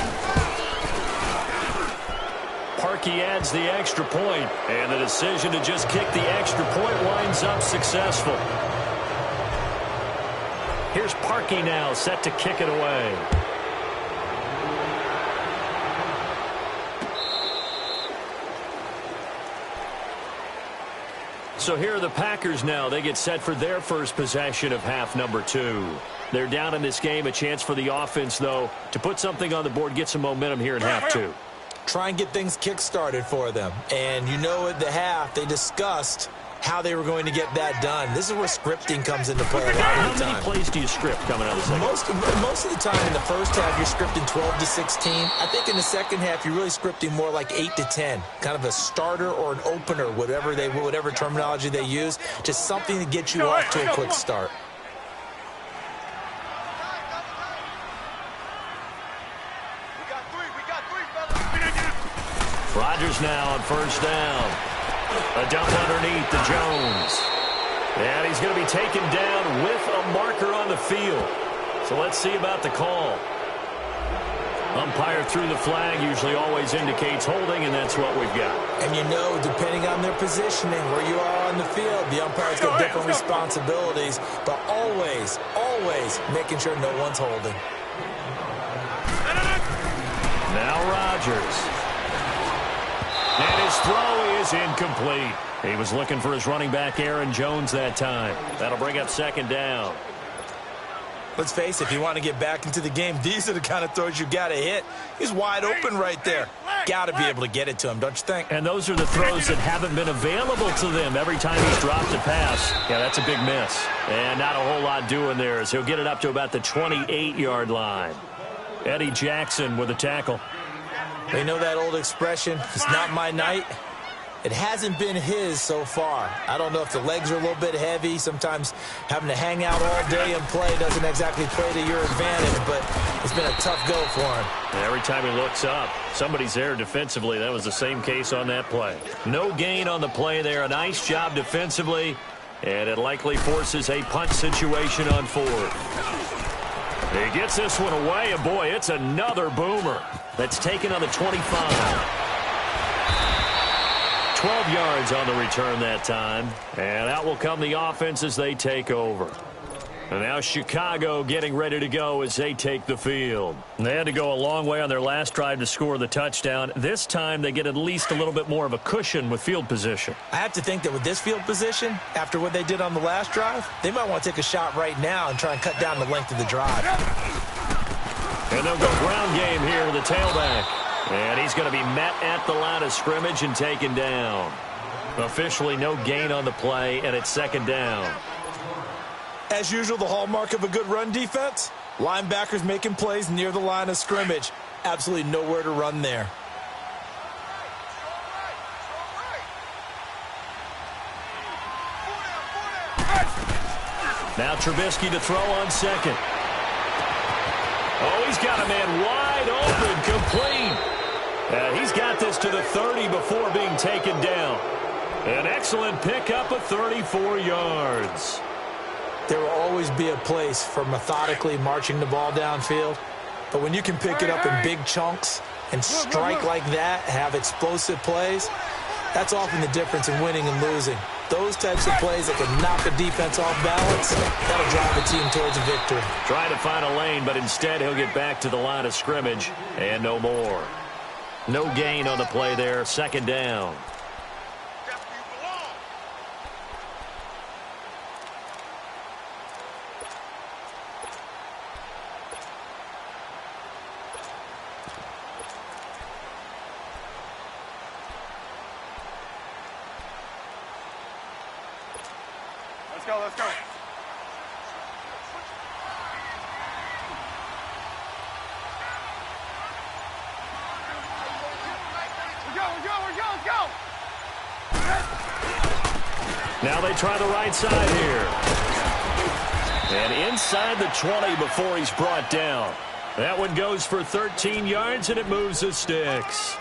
Parkey adds the extra point, and the decision to just kick the extra point winds up successful. Here's Parkey now, set to kick it away. So here are the Packers now. They get set for their first possession of half number 2. They're down in this game. A chance for the offense, though, to put something on the board, get some momentum here in half 2. Try and get things kick-started for them. And you know at the half, they discussed how they were going to get that done. This is where scripting comes into play a lot of the time. How many plays do you script coming out of the second? Most of the time in the first half, you're scripting 12 to 16. I think in the second half, you're really scripting more like 8 to 10. Kind of a starter or an opener, whatever terminology they use. Just something to get you off to a quick start. Rodgers now on first down. A dump underneath to Jones. And he's going to be taken down with a marker on the field. So let's see about the call. Umpire threw the flag, usually always indicates holding, and that's what we've got. And you know, depending on their positioning, where you are on the field, the umpire's got different responsibilities, but always making sure no one's holding. Now Rodgers. And his throw is incomplete. He was looking for his running back, Aaron Jones, that time. That'll bring up second down. Let's face it, if you want to get back into the game, these are the kind of throws you got to hit. He's wide open right there. Got to be able to get it to him, don't you think? And those are the throws that haven't been available to them every time he's dropped a pass. Yeah, that's a big miss. And not a whole lot doing there as he'll get it up to about the 28-yard line. Eddie Jackson with a tackle. They know that old expression, it's not my night. It hasn't been his so far. I don't know if the legs are a little bit heavy. Sometimes having to hang out all day and play doesn't exactly play to your advantage, but it's been a tough go for him. And every time he looks up, somebody's there defensively. That was the same case on that play. No gain on the play there. A nice job defensively, and it likely forces a punt situation on fourth. He gets this one away, and boy, it's another boomer. That's taken on the 25. 12 yards on the return that time. And out will come the offense as they take over. And now Chicago getting ready to go as they take the field. They had to go a long way on their last drive to score the touchdown. This time they get at least a little bit more of a cushion with field position. I have to think that with this field position, after what they did on the last drive, they might want to take a shot right now and try and cut down the length of the drive. And they'll go ground game here with the tailback. And he's going to be met at the line of scrimmage and taken down. Officially no gain on the play, and it's second down. As usual, the hallmark of a good run defense, linebackers making plays near the line of scrimmage. Absolutely nowhere to run there. Now Trubisky to throw on second. Oh, he's got a man wide open, complete. He's got this to the 30 before being taken down. An excellent pickup of 34 yards. There will always be a place for methodically marching the ball downfield. But when you can pick it up in big chunks and strike like that, have explosive plays, that's often the difference in winning and losing. Those types of plays that can knock a defense off balance, that'll drive a team towards a victory. Trying to find a lane, but instead he'll get back to the line of scrimmage and no more. No gain on the play there, second down. Let's go. go. Now they try the right side here. And inside the 20 before he's brought down. That one goes for 13 yards, and it moves the sticks.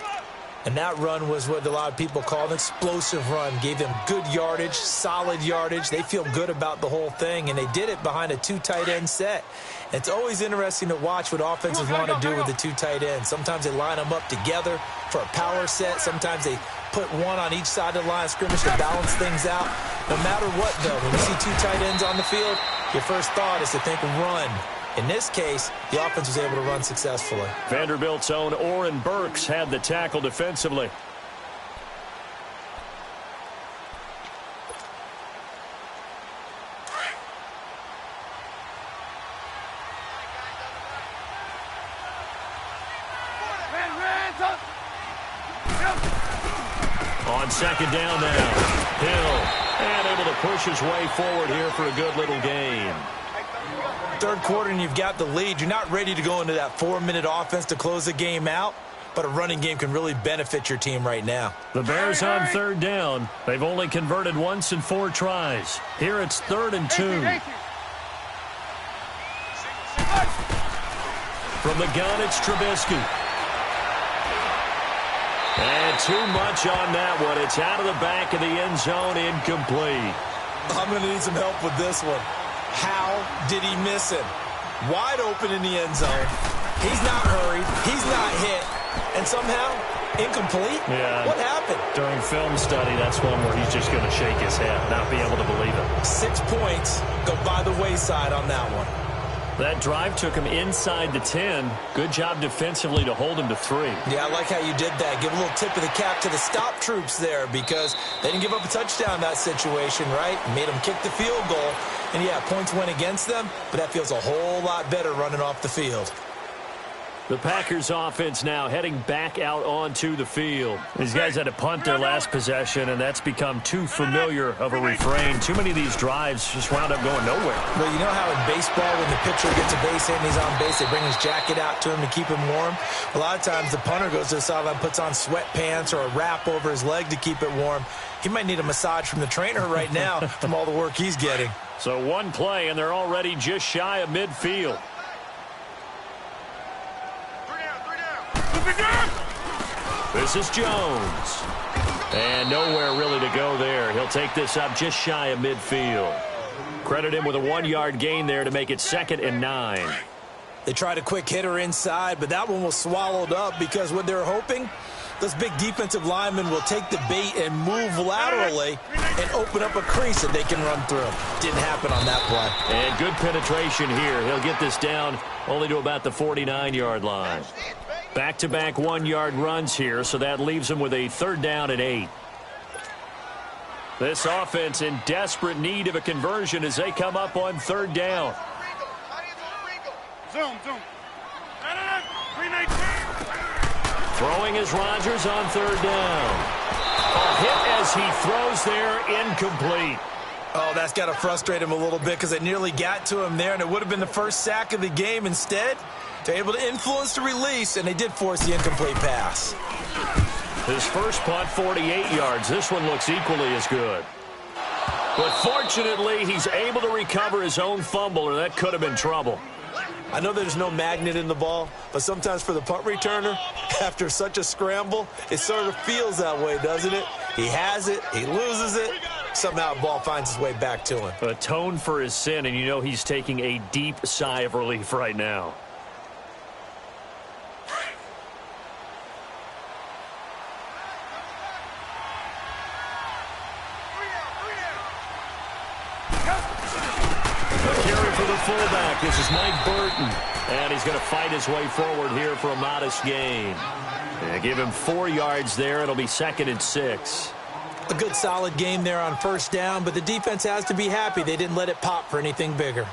And that run was what a lot of people call an explosive run. Gave them good yardage, solid yardage. They feel good about the whole thing, and they did it behind a 2 tight end set. It's always interesting to watch what offenses want to do with the 2 tight ends. Sometimes they line them up together for a power set. Sometimes they put one on each side of the line of scrimmage to balance things out. No matter what, though, when you see 2 tight ends on the field, your first thought is to think run. In this case, the offense was able to run successfully. Vanderbilt's own Oren Burks had the tackle defensively. On second down now, Hill, and able to push his way forward here for a good little gain. Third quarter and you've got the lead. You're not ready to go into that 4-minute offense to close the game out, but a running game can really benefit your team right now. The Bears on third down. They've only converted once in 4 tries. Here it's 3rd and 2. From the gun, it's Trubisky. And too much on that one. It's out of the back of the end zone, incomplete. I'm going to need some help with this one. How did he miss him? Wide open in the end zone. He's not hurried. He's not hit. And somehow, incomplete? Yeah. What happened? During film study, that's one where he's just going to shake his head, not be able to believe it. 6 points go by the wayside on that one. That drive took him inside the 10. Good job defensively to hold him to 3. Yeah, I like how you did that. Give a little tip of the cap to the stop troops there because they didn't give up a touchdown in that situation, right? Made them kick the field goal. And, yeah, points went against them, but that feels a whole lot better running off the field. The Packers offense now heading back out onto the field. These guys had to punt their last possession, and that's become too familiar of a refrain. Too many of these drives just wound up going nowhere. Well, you know how in baseball when the pitcher gets a base hit and he's on base, they bring his jacket out to him to keep him warm? A lot of times the punter goes to the sideline, puts on sweatpants or a wrap over his leg to keep it warm. He might need a massage from the trainer right now from all the work he's getting. So one play, and they're already just shy of midfield. This is Jones. And nowhere really to go there. He'll take this up just shy of midfield. Credit him with a 1-yard gain there to make it 2nd and 9. They tried a quick hitter inside, but that one was swallowed up because what they're hoping, those big defensive linemen will take the bait and move laterally and open up a crease that they can run through. Didn't happen on that play. And good penetration here. He'll get this down only to about the 49-yard line. Back-to-back 1-yard runs here, so that leaves them with a 3rd down and 8. This offense in desperate need of a conversion as they come up on 3rd down. Zoom. Throwing is Rodgers on 3rd down. A hit as he throws there, incomplete. Oh, that's got to frustrate him a little bit because they nearly got to him there, and it would have been the first sack of the game. Instead, they're able to influence the release, and they did force the incomplete pass. His first punt, 48 yards. This one looks equally as good. But fortunately, he's able to recover his own fumble, or that could have been trouble. I know there's no magnet in the ball, but sometimes for the punt returner, after such a scramble, it sort of feels that way, doesn't it? He has it, he loses it, somehow the ball finds its way back to him. Atone for his sin, and you know he's taking a deep sigh of relief right now. Fullback, this is Mike Burton, and he's going to fight his way forward here for a modest gain. And give him 4 yards there. It'll be 2nd and 6. A good solid game there on 1st down, but the defense has to be happy they didn't let it pop for anything bigger.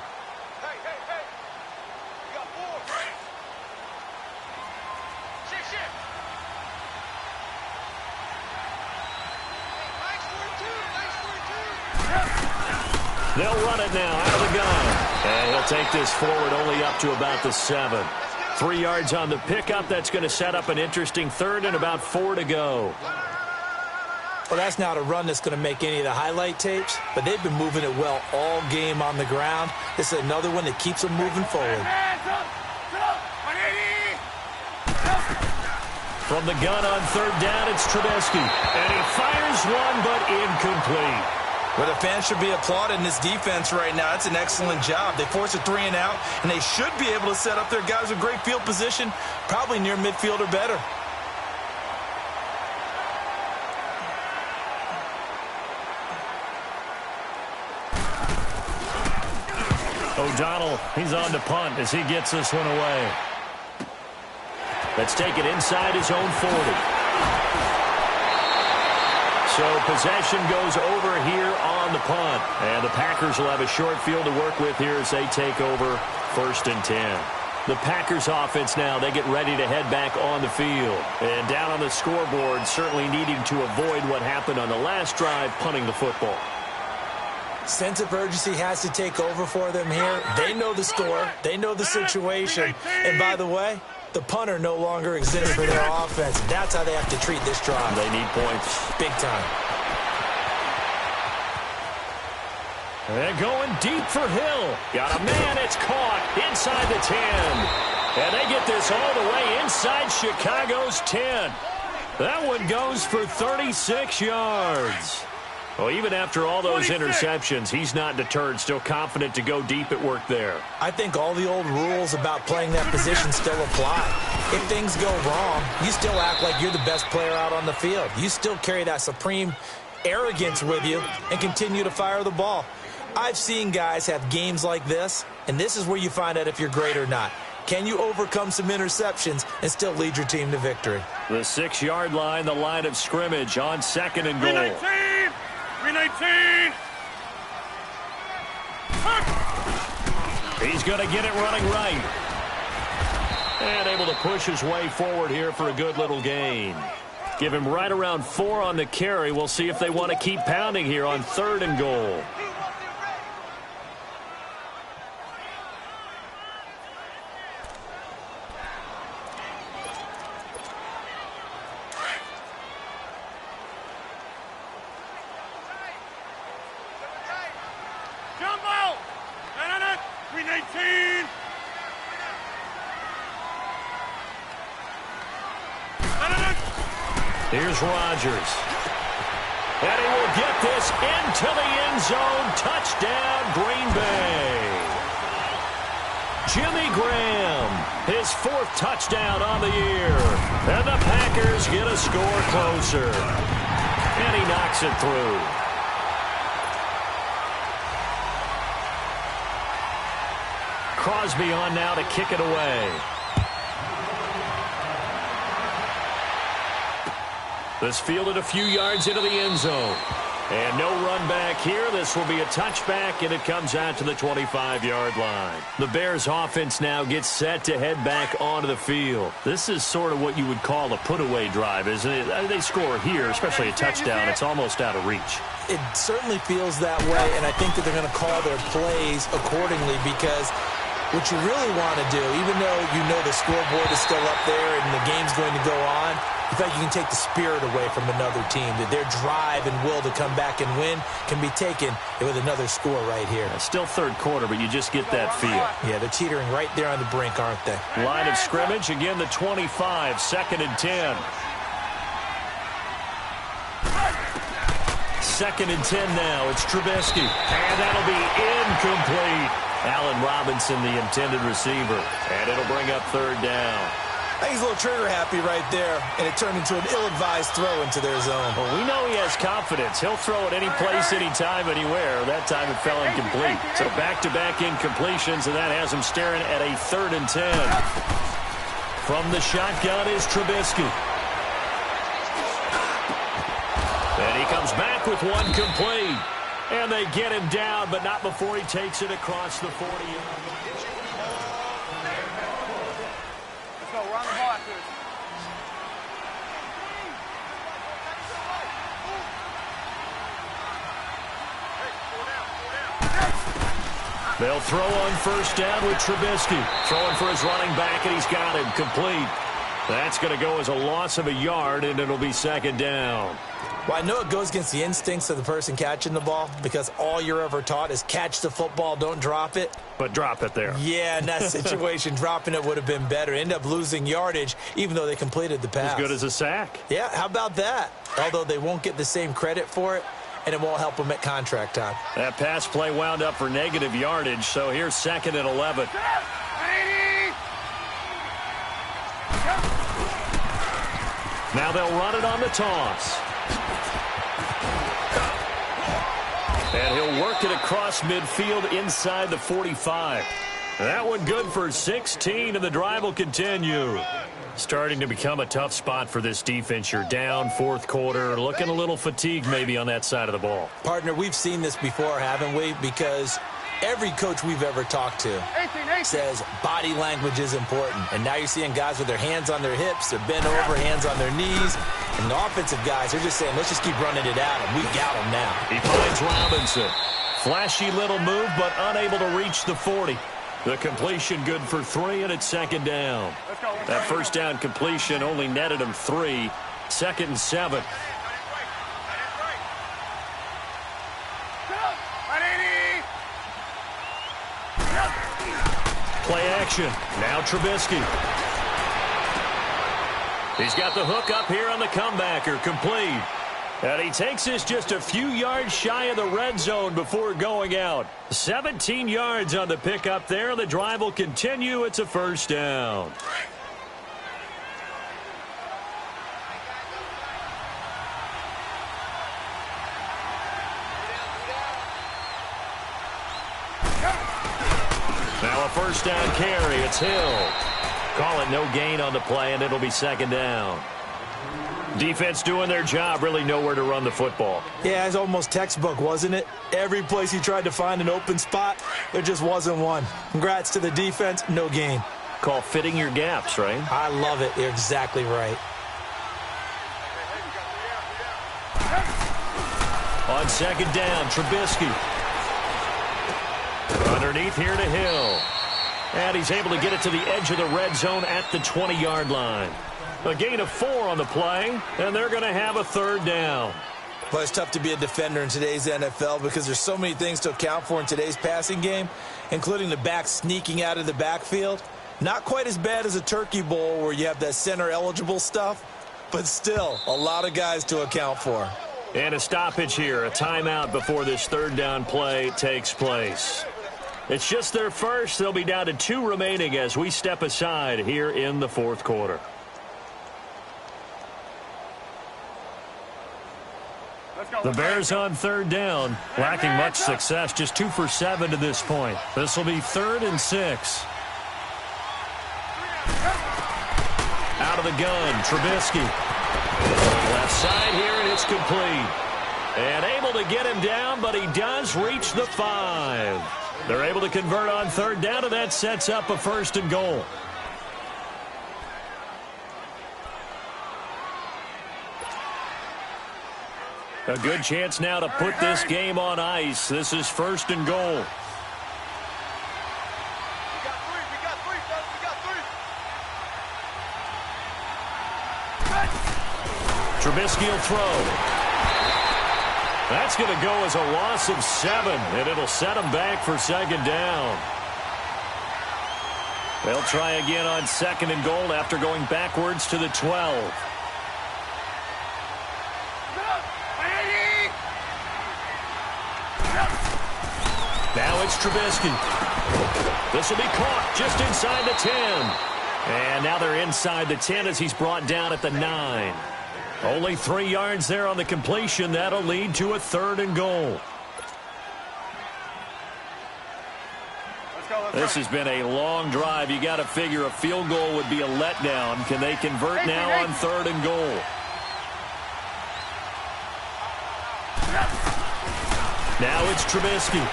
They'll run it now out of the gun. And he'll take this forward only up to about the 7. 3 yards on the pickup. That's going to set up an interesting 3rd and about 4 to go. Well, that's not a run that's going to make any of the highlight tapes, but they've been moving it well all game on the ground. This is another one that keeps them moving forward. From the gun on third down, it's Trubisky. And he fires one, but incomplete. Well, the fans should be applauding this defense right now. It's an excellent job. They force a 3 and out, and they should be able to set up their guys with great field position, probably near midfield or better. O'Donnell, he's on to punt as he gets this one away. Let's take it inside his own 40. So possession goes over here on the punt. And the Packers will have a short field to work with here as they take over 1st and 10. The Packers offense now, they get ready to head back on the field. And down on the scoreboard, certainly needing to avoid what happened on the last drive, punting the football. Sense of urgency has to take over for them here. They know the score. They know the situation. And by the way, the punter no longer exists for their offense. That's how they have to treat this drive. They need points. Big time. And going deep for Hill. Got a man, it's caught inside the 10. And they get this all the way inside Chicago's 10. That one goes for 36 yards. Well, even after all those interceptions, he's not deterred, still confident to go deep at work there. I think all the old rules about playing that position still apply. If things go wrong, you still act like you're the best player out on the field. You still carry that supreme arrogance with you and continue to fire the ball. I've seen guys have games like this, and this is where you find out if you're great or not. Can you overcome some interceptions and still lead your team to victory? The 6-yard line, the line of scrimmage on 2nd and goal. 319! He's going to get it running right. And able to push his way forward here for a good little gain. Give him right around 4 on the carry. We'll see if they want to keep pounding here on 3rd and goal. Jumbo! 319! Here's Rodgers. And he will get this into the end zone. Touchdown, Green Bay. Jimmy Graham, his 4th touchdown on the year. And the Packers get a score closer. And he knocks it through. Crosby on now to kick it away. This fielded a few yards into the end zone. And no run back here. This will be a touchback, and it comes out to the 25-yard line. The Bears offense now gets set to head back onto the field. This is sort of what you would call a put-away drive, isn't it? They score here, especially a touchdown. It's almost out of reach. It certainly feels that way, and I think that they're going to call their plays accordingly because what you really want to do, even though you know the scoreboard is still up there and the game's going to go on, in fact, you can take the spirit away from another team, that their drive and will to come back and win can be taken with another score right here. Still 3rd quarter, but you just get that feel. Yeah, they're teetering right there on the brink, aren't they? Line of scrimmage, again the 25, 2nd and 10. 2nd and 10 now. It's Trubisky. And that'll be incomplete. Allen Robinson, the intended receiver. And it'll bring up 3rd down. I think he's a little trigger happy right there, and it turned into an ill-advised throw into their zone. Well, we know he has confidence. He'll throw it any place, anytime, anywhere. That time it fell incomplete. So back-to-back incompletions, and that has him staring at a 3rd and 10. From the shotgun is Trubisky. And he comes back with one complete. And they get him down, but not before he takes it across the 40-yard line. Let's go, we're on the ball after this. They'll throw on 1st down with Trubisky. Throwing for his running back, and he's got him complete. That's going to go as a loss of a yard, and it'll be second down. Well, I know it goes against the instincts of the person catching the ball because all you're ever taught is catch the football, don't drop it. But drop it there. Yeah, in that situation, dropping it would have been better. End up losing yardage, even though they completed the pass. As good as a sack. Yeah, how about that? Although they won't get the same credit for it, and it won't help them at contract time. That pass play wound up for negative yardage, so here's second and 11. Now they'll run it on the toss. And he'll work it across midfield inside the 45. That one good for 16, and the drive will continue. Starting to become a tough spot for this defense. You're down fourth quarter, looking a little fatigued maybe on that side of the ball. Partner, we've seen this before, haven't we? Because every coach we've ever talked to says body language is important. And now you're seeing guys with their hands on their hips, they're bent over, hands on their knees. And the offensive guys are just saying, let's just keep running it at him. We got him now. He finds Robinson. Flashy little move, but unable to reach the 40. The completion good for 3, and it's second down. That first down completion only netted him 3. Second and 7. Play action. Now Trubisky. He's got the hook up here on the comebacker. Complete. And he takes this just a few yards shy of the red zone before going out. 17 yards on the pickup there. The drive will continue. It's a first down. Now a first down carry. It's Hill. Call it no gain on the play, and it'll be second down. Defense doing their job, really nowhere to run the football. Yeah, it's almost textbook, wasn't it? Every place he tried to find an open spot, there just wasn't one. Congrats to the defense, no gain. Call fitting your gaps, right? I love it. You're exactly right. On second down, Trubisky. Underneath here to Hill. And he's able to get it to the edge of the red zone at the 20-yard line. A gain of 4 on the play, and they're going to have a third down. But it's tough to be a defender in today's NFL because there's so many things to account for in today's passing game, including the back sneaking out of the backfield. Not quite as bad as a turkey bowl where you have that center-eligible stuff, but still a lot of guys to account for. And a stoppage here, a timeout before this third down play takes place. It's just their first. They'll be down to 2 remaining as we step aside here in the fourth quarter. The Bears on third down, lacking much success, just 2 for 7 to this point. This will be 3rd and 6. Out of the gun, Trubisky. Left side here, and it's complete. And able to get him down, but he does reach the 5. They're able to convert on third down, and that sets up a 1st and goal. A good chance now to put this game on ice. This is 1st and goal. Trubisky will throw. That's going to go as a loss of 7, and it'll set him back for second down. They'll try again on 2nd and goal after going backwards to the 12. Now it's Trubisky. This will be caught just inside the 10. And now they're inside the 10 as he's brought down at the 9. Only 3 yards there on the completion. That'll lead to a 3rd and goal. This has been a long drive. You got to figure a field goal would be a letdown. Can they convert now on 3rd and goal? Now it's Trubisky.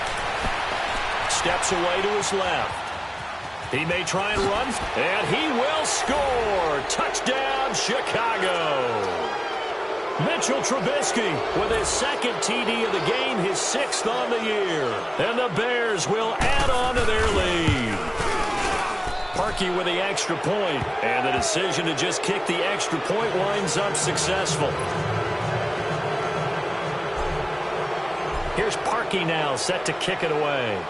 Steps away to his left. He may try and run, and he will score. Touchdown, Chicago. Mitchell Trubisky with his 2nd TD of the game, his 6th on the year. And the Bears will add on to their lead. Parkey with the extra point, and the decision to just kick the extra point winds up successful. Here's Parkey now, set to kick it away.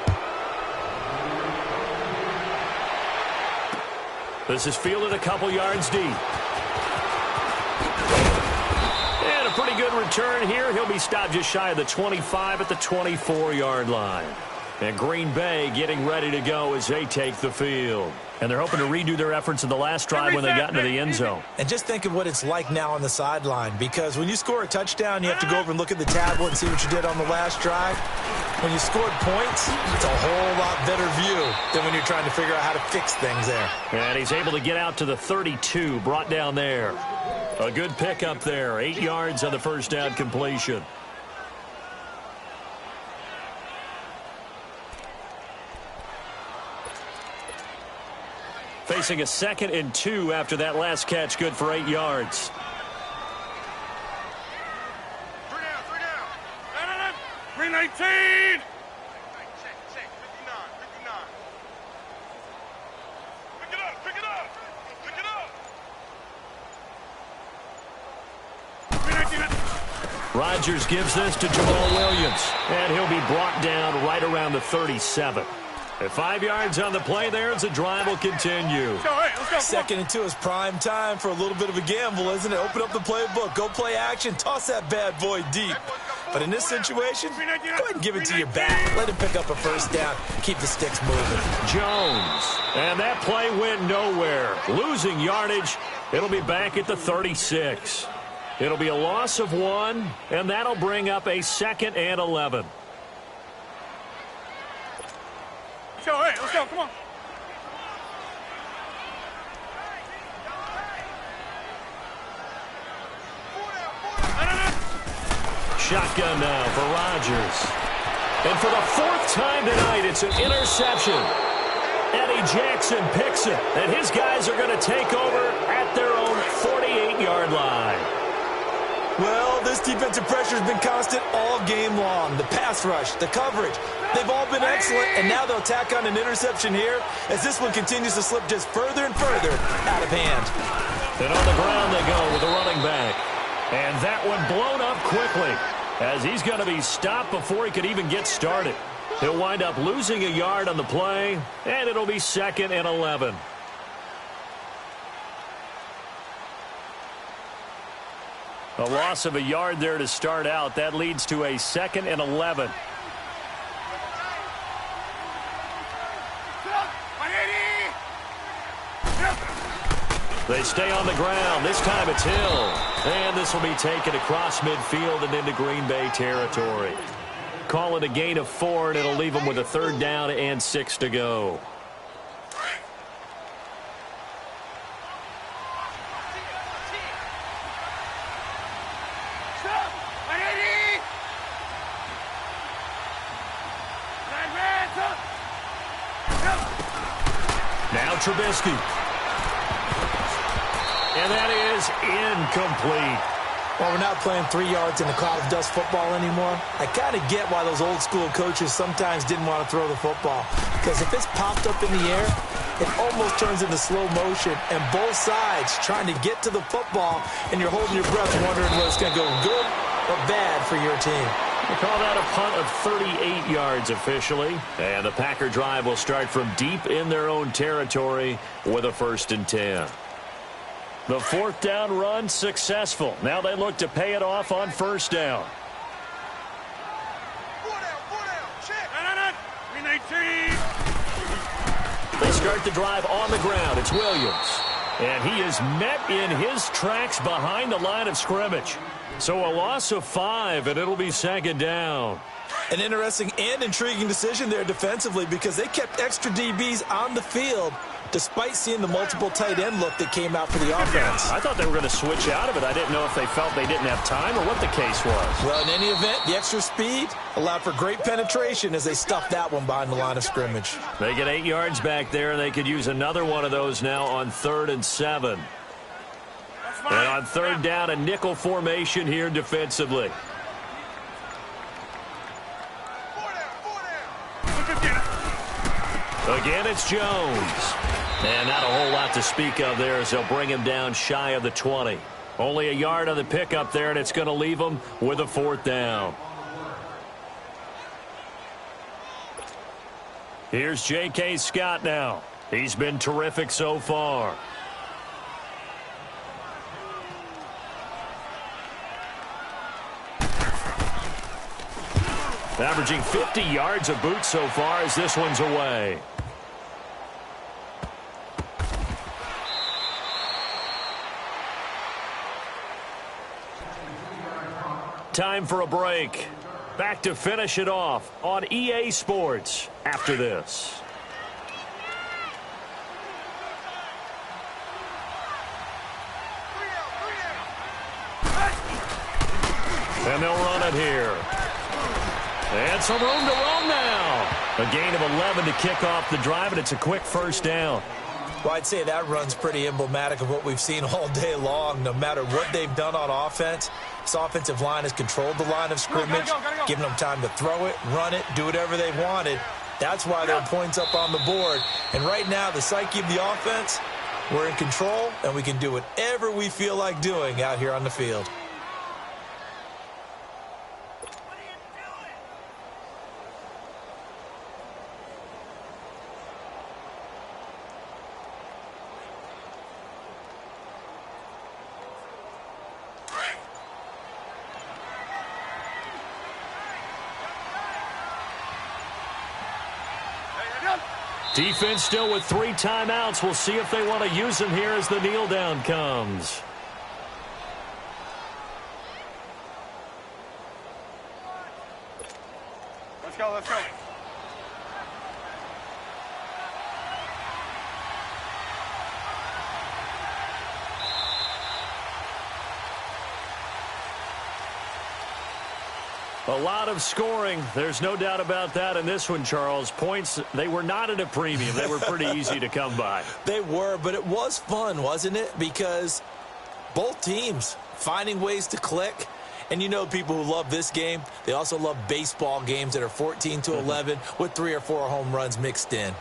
This is fielded a couple yards deep. And a pretty good return here. He'll be stopped just shy of the 25 at the 24-yard line. And Green Bay getting ready to go as they take the field. And they're hoping to redo their efforts in the last drive when they got into the end zone. And just think of what it's like now on the sideline, because when you score a touchdown, you have to go over and look at the tablet and see what you did on the last drive. When you scored points, it's a whole lot better view than when you're trying to figure out how to fix things there. And he's able to get out to the 32, brought down there. A good pickup there, 8 yards on the first down completion. Facing a 2nd and 2 after that last catch, good for 8 yards. 319. Pick it up. Rodgers gives this to Jamal Williams, and he'll be brought down right around the 37. At 5 yards on the play there as the drive will continue. Let's go. 2nd and 2 is prime time for a little bit of a gamble, isn't it? Open up the playbook, go play action, toss that bad boy deep. But in this situation, go ahead and give it to your back. Let him pick up a first down. Keep the sticks moving. Jones. And that play went nowhere. Losing yardage. It'll be back at the 36. It'll be a loss of 1, and that'll bring up a 2nd and 11. Let's go. Come on. Shotgun now for Rodgers. And for the 4th time tonight, it's an interception. Eddie Jackson picks it, and his guys are going to take over at their own 48-yard line. Well, this defensive pressure has been constant all game long. The pass rush, the coverage, they've all been excellent, and now they'll tack on an interception here as this one continues to slip just further and further out of hand. And on the ground they go with the running back. And that one blown up quickly as he's going to be stopped before he could even get started. He'll wind up losing a yard on the play, and it'll be 2nd and 11. A loss of a yard there to start out. That leads to a 2nd and 11. They stay on the ground. This time it's Hill. And this will be taken across midfield and into Green Bay territory. Call it a gain of 4, and it'll leave them with a 3rd down and 6 to go. Now Trubisky. And that is incomplete. Well, we're not playing 3 yards in a cloud of dust football anymore. I kind of get why those old school coaches sometimes didn't want to throw the football. Because if it's popped up in the air, it almost turns into slow motion. And both sides trying to get to the football, and you're holding your breath wondering whether it's going to go good or bad for your team. We call that a punt of 38 yards officially. And the Packer drive will start from deep in their own territory with a 1st and 10. The 4th down run successful. Now they look to pay it off on 1st down. 319. They start the drive on the ground. It's Williams. And he is met in his tracks behind the line of scrimmage. So a loss of 5, and it'll be 2nd down. An interesting and intriguing decision there defensively because they kept extra DBs on the field despite seeing the multiple tight end look that came out for the offense. I thought they were going to switch out of it. I didn't know if they felt they didn't have time or what the case was. Well, in any event, the extra speed allowed for great penetration as they stuffed that one behind the line of scrimmage. They get 8 yards back there, and they could use another one of those now on 3rd and 7. And on 3rd down, a nickel formation here defensively. Again, it's Jones. And not a whole lot to speak of there as they'll bring him down shy of the 20. Only a yard on the pickup there, and it's going to leave him with a 4th down. Here's J.K. Scott now. He's been terrific so far. Averaging 50 yards a boot so far as this one's away. Time for a break. Back to finish it off on EA Sports after this. And they'll run it here. And some room to roam now. A gain of 11 to kick off the drive, and it's a quick 1st down. Well, I'd say that run's pretty emblematic of what we've seen all day long. No matter what they've done on offense, this offensive line has controlled the line of scrimmage, giving them time to throw it, run it, do whatever they wanted. That's why there are points up on the board. And right now, the psyche of the offense, we're in control, and we can do whatever we feel like doing out here on the field. Defense still with 3 timeouts. We'll see if they want to use them here as the kneel down comes. Let's go, let's go. A lot of scoring. There's no doubt about that in this one, Charles. Points, they were not at a premium. They were pretty easy to come by. They were, but it was fun, wasn't it? Because both teams finding ways to click. And you know people who love this game, they also love baseball games that are 14-11 with 3 or 4 home runs mixed in.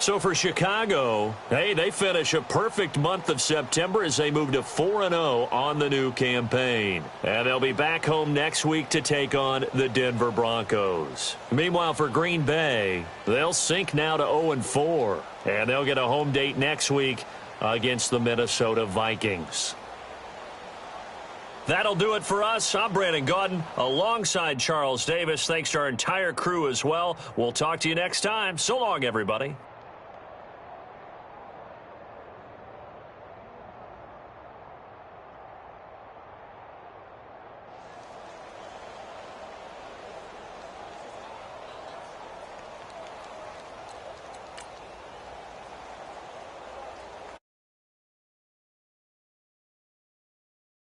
So for Chicago, hey, they finish a perfect month of September as they move to 4-0 on the new campaign. And they'll be back home next week to take on the Denver Broncos. Meanwhile, for Green Bay, they'll sink now to 0-4. And they'll get a home date next week against the Minnesota Vikings. That'll do it for us. I'm Brandon Gaudin alongside Charles Davis. Thanks to our entire crew as well. We'll talk to you next time. So long, everybody.